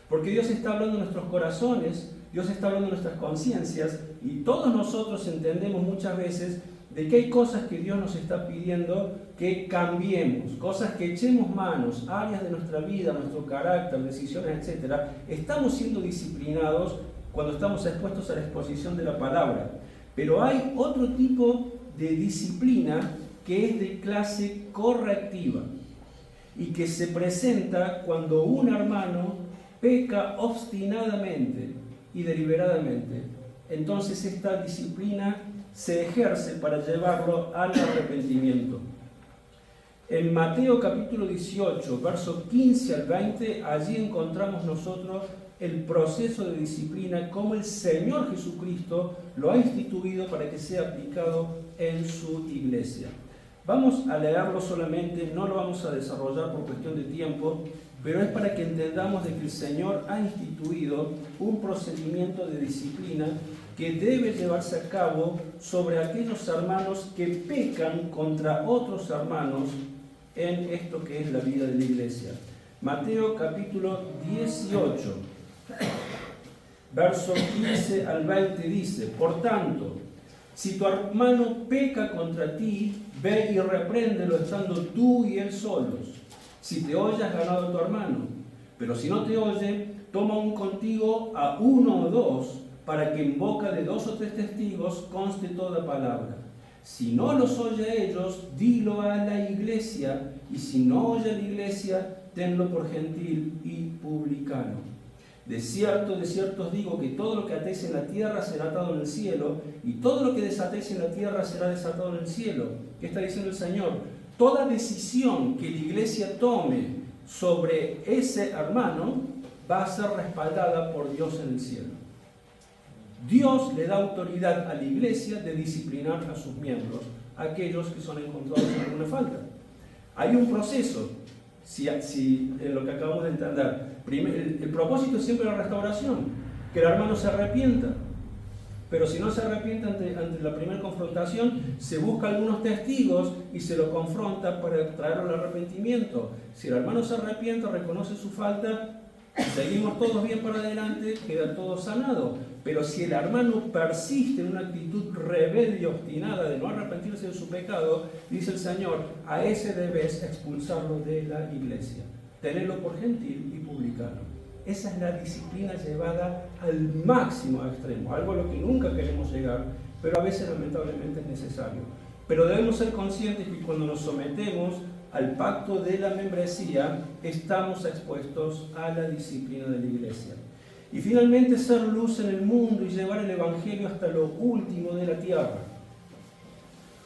Porque Dios está hablando en nuestros corazones, Dios está hablando en nuestras conciencias, y todos nosotros entendemos muchas veces de que hay cosas que Dios nos está pidiendo que cambiemos, cosas que echemos manos, áreas de nuestra vida, nuestro carácter, decisiones, etc. Estamos siendo disciplinados cuando estamos expuestos a la exposición de la palabra. Pero hay otro tipo de disciplina que es de clase correctiva y que se presenta cuando un hermano peca obstinadamente y deliberadamente. Entonces esta disciplina se ejerce para llevarlo al arrepentimiento. En Mateo capítulo 18, versos 15 al 20, allí encontramos nosotros el proceso de disciplina, como el Señor Jesucristo lo ha instituido para que sea aplicado en su iglesia. Vamos a leerlo solamente, no lo vamos a desarrollar por cuestión de tiempo, pero es para que entendamos de que el Señor ha instituido un procedimiento de disciplina que debe llevarse a cabo sobre aquellos hermanos que pecan contra otros hermanos en esto que es la vida de la iglesia. Mateo capítulo 18, verso 15 al 20 dice: por tanto, si tu hermano peca contra ti, ve y repréndelo estando tú y él solos. Si te oye, has ganado a tu hermano. Pero si no te oye, toma aún contigo a uno o dos, para que en boca de 2 o 3 testigos conste toda palabra. Si no los oye a ellos, dilo a la iglesia, y si no oye a la iglesia, tenlo por gentil y publicano. De cierto os digo que todo lo que atéis en la tierra será atado en el cielo, y todo lo que desatéis en la tierra será desatado en el cielo. ¿Qué está diciendo el Señor? Toda decisión que la iglesia tome sobre ese hermano va a ser respaldada por Dios en el cielo. Dios le da autoridad a la iglesia de disciplinar a sus miembros, aquellos que son encontrados en alguna falta. Hay un proceso, si en lo que acabamos de entender. El propósito es siempre la restauración, que el hermano se arrepienta. Pero si no se arrepiente ante la primera confrontación, se busca algunos testigos y se lo confronta para traerlo al arrepentimiento. Si el hermano se arrepiente, reconoce su falta, seguimos todos bien para adelante, queda todo sanado. Pero si el hermano persiste en una actitud rebelde y obstinada de no arrepentirse de su pecado, dice el Señor, a ese debes expulsarlo de la iglesia, tenerlo por gentil y publicano. Esa es la disciplina llevada al máximo extremo, algo a lo que nunca queremos llegar, pero a veces lamentablemente es necesario. Pero debemos ser conscientes que cuando nos sometemos al pacto de la membresía, estamos expuestos a la disciplina de la iglesia. Y finalmente, ser luz en el mundo y llevar el Evangelio hasta lo último de la tierra.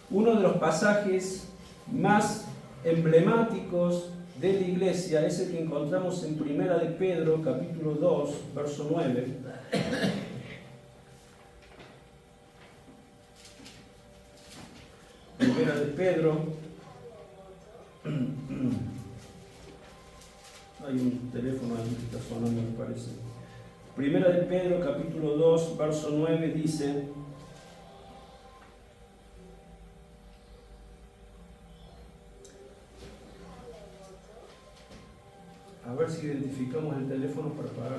Uno de los pasajes más emblemáticos de la iglesia es el que encontramos en Primera de Pedro, capítulo 2, verso 9. Primera de Pedro. Hay un teléfono ahí que está sonando, me parece. Primera de Pedro, capítulo 2, verso 9 dice: a ver si identificamos el teléfono para pagar.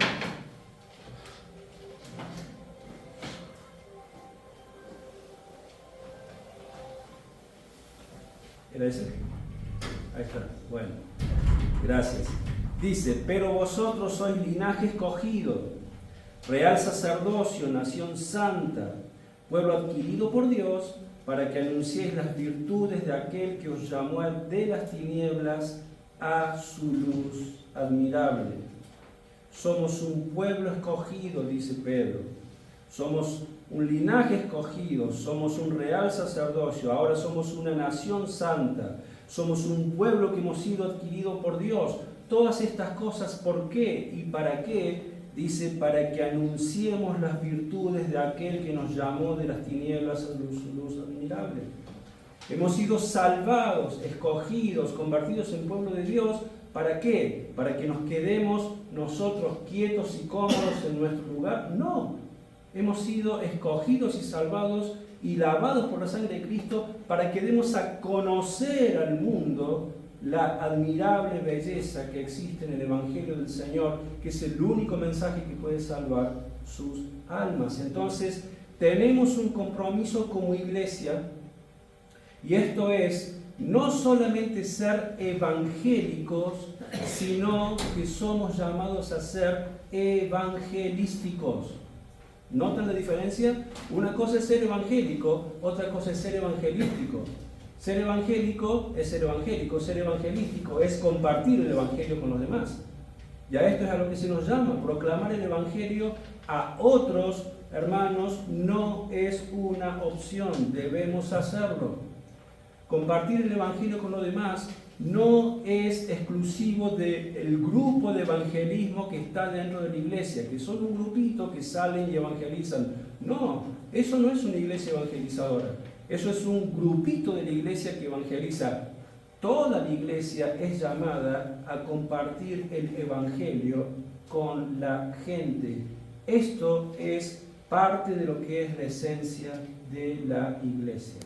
¿Era ese? Ahí está. Bueno, gracias. Dice: pero vosotros sois linaje escogido, real sacerdocio, nación santa, pueblo adquirido por Dios, para que anunciéis las virtudes de aquel que os llamó de las tinieblas a su luz admirable. Somos un pueblo escogido, dice Pedro. Somos un linaje escogido, somos un real sacerdocio, ahora somos una nación santa, somos un pueblo que hemos sido adquirido por Dios. Todas estas cosas, ¿por qué y para qué? Dice, para que anunciemos las virtudes de aquel que nos llamó de las tinieblas a luz admirable. Hemos sido salvados, escogidos, convertidos en pueblo de Dios. ¿Para qué? ¿Para que nos quedemos nosotros quietos y cómodos en nuestro lugar? No. Hemos sido escogidos y salvados y lavados por la sangre de Cristo para que demos a conocer al mundo la admirable belleza que existe en el Evangelio del Señor, que es el único mensaje que puede salvar sus almas. Entonces, tenemos un compromiso como iglesia, y esto es no solamente ser evangélicos, sino que somos llamados a ser evangelísticos. ¿Notan la diferencia? Una cosa es ser evangélico, otra cosa es ser evangelístico. Ser evangélico es ser evangélico, ser evangelístico es compartir el evangelio con los demás. Y a esto es a lo que se nos llama, proclamar el evangelio a otros hermanos no es una opción, debemos hacerlo. Compartir el evangelio con los demás no es exclusivo del grupo de evangelismo que está dentro de la iglesia, que son un grupito que salen y evangelizan. No, eso no es una iglesia evangelizadora. Eso es un grupito de la iglesia que evangeliza. Toda la iglesia es llamada a compartir el evangelio con la gente. Esto es parte de lo que es la esencia de la iglesia.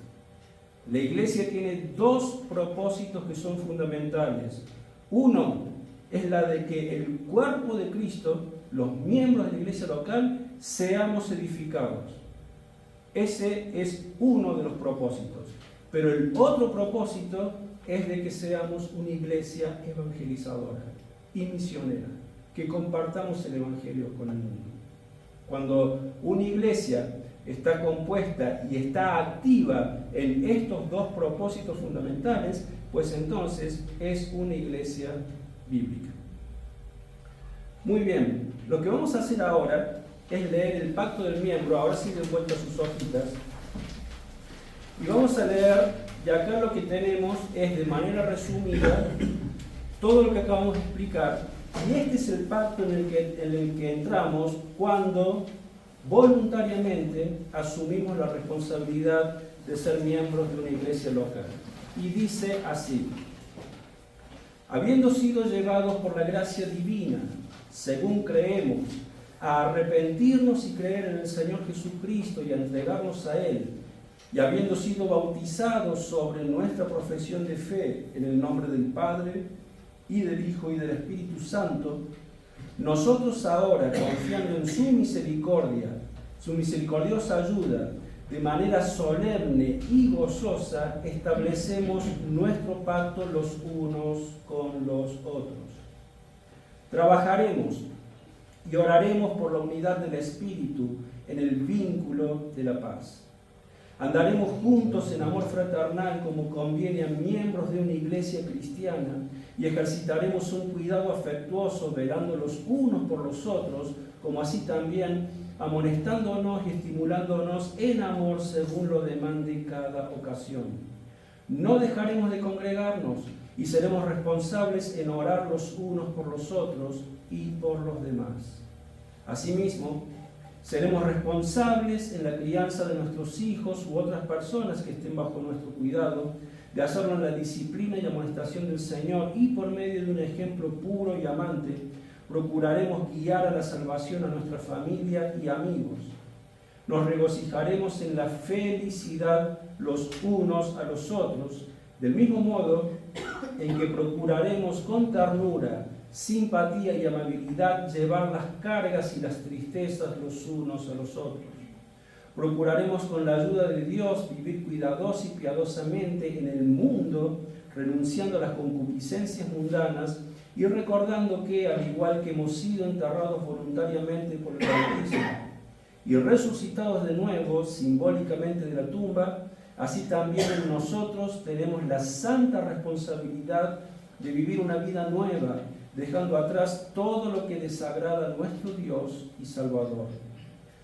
La iglesia tiene dos propósitos que son fundamentales. Uno es la de que el cuerpo de Cristo, los miembros de la iglesia local, seamos edificados. Ese es uno de los propósitos. Pero el otro propósito es de que seamos una iglesia evangelizadora y misionera, que compartamos el evangelio con el mundo. Cuando una iglesia está compuesta y está activa en estos dos propósitos fundamentales, pues entonces es una iglesia bíblica. Muy bien, lo que vamos a hacer ahora es leer el pacto del miembro. Ahora sí den vuelta sus hojitas. Y vamos a leer, y acá lo que tenemos es de manera resumida todo lo que acabamos de explicar. Y este es el pacto en el que entramos cuando voluntariamente asumimos la responsabilidad de ser miembros de una iglesia local. Y dice así: habiendo sido llevados por la gracia divina, según creemos, a arrepentirnos y creer en el Señor Jesucristo y a entregarnos a Él, y habiendo sido bautizados sobre nuestra profesión de fe en el nombre del Padre, y del Hijo y del Espíritu Santo, nosotros ahora, confiando en su misericordia, su misericordiosa ayuda, de manera solemne y gozosa, establecemos nuestro pacto los unos con los otros. Trabajaremos y oraremos por la unidad del Espíritu en el vínculo de la paz. Andaremos juntos en amor fraternal como conviene a miembros de una iglesia cristiana y ejercitaremos un cuidado afectuoso velando los unos por los otros, como así también amonestándonos y estimulándonos en amor según lo demande cada ocasión. No dejaremos de congregarnos y seremos responsables en orar los unos por los otros y por los demás. Asimismo, seremos responsables en la crianza de nuestros hijos u otras personas que estén bajo nuestro cuidado, de hacerlo en la disciplina y amonestación del Señor, y por medio de un ejemplo puro y amante, procuraremos guiar a la salvación a nuestra familia y amigos. Nos regocijaremos en la felicidad los unos a los otros, del mismo modo en que procuraremos con ternura, simpatía y amabilidad llevar las cargas y las tristezas los unos a los otros. Procuraremos con la ayuda de Dios vivir cuidadosa y piadosamente en el mundo, renunciando a las concupiscencias mundanas y recordando que, al igual que hemos sido enterrados voluntariamente por el bautismo y resucitados de nuevo simbólicamente de la tumba, así también en nosotros tenemos la santa responsabilidad de vivir una vida nueva, dejando atrás todo lo que desagrada a nuestro Dios y Salvador.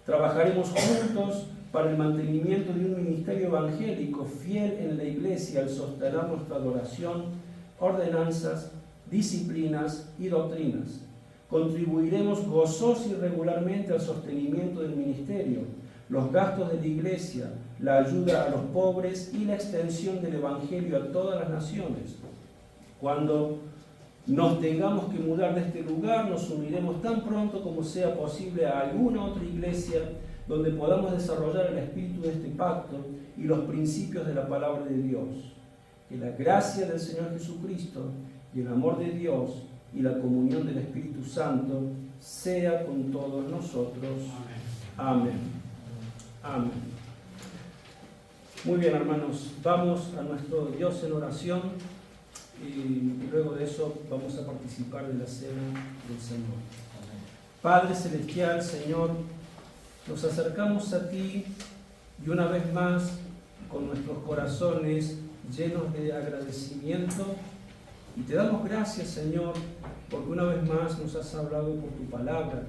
Trabajaremos juntos para el mantenimiento de un ministerio evangélico fiel en la Iglesia al sostener nuestra adoración, ordenanzas, disciplinas y doctrinas. Contribuiremos gozosos y regularmente al sostenimiento del ministerio, los gastos de la Iglesia, la ayuda a los pobres y la extensión del Evangelio a todas las naciones. Cuando nos tengamos que mudar de este lugar, nos uniremos tan pronto como sea posible a alguna otra iglesia donde podamos desarrollar el espíritu de este pacto y los principios de la palabra de Dios. Que la gracia del Señor Jesucristo y el amor de Dios y la comunión del Espíritu Santo sea con todos nosotros. Amén. Amén. Muy bien, hermanos, vamos a nuestro Dios en oración y luego de eso vamos a participar de la cena del Señor. Padre Celestial, Señor, nos acercamos a ti y una vez más con nuestros corazones llenos de agradecimiento y te damos gracias, Señor, porque una vez más nos has hablado por tu palabra.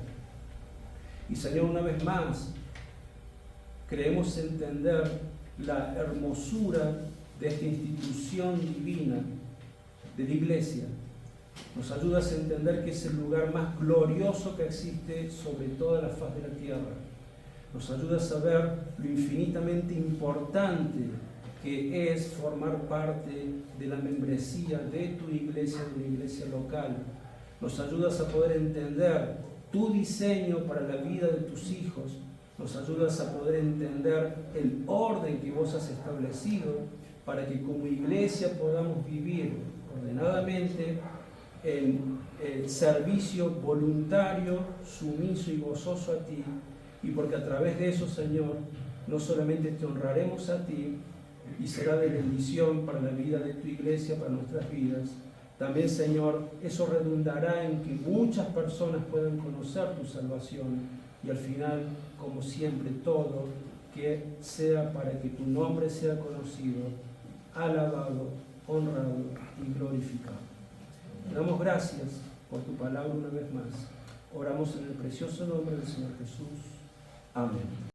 Y Señor, una vez más creemos entender la hermosura de esta institución divina de la Iglesia. Nos ayudas a entender que es el lugar más glorioso que existe sobre toda la faz de la tierra. Nos ayudas a ver lo infinitamente importante que es formar parte de la membresía de tu iglesia, de la iglesia local. Nos ayudas a poder entender tu diseño para la vida de tus hijos. Nos ayudas a poder entender el orden que vos has establecido para que como iglesia podamos vivir ordenadamente en servicio voluntario, sumiso y gozoso a ti, y porque a través de eso, Señor, no solamente te honraremos a ti y será de bendición para la vida de tu iglesia, para nuestras vidas, también, Señor, eso redundará en que muchas personas puedan conocer tu salvación y al final, como siempre, todo que sea para que tu nombre sea conocido, alabado, honrado y glorificado. Te damos gracias por tu palabra una vez más. Oramos en el precioso nombre del Señor Jesús. Amén.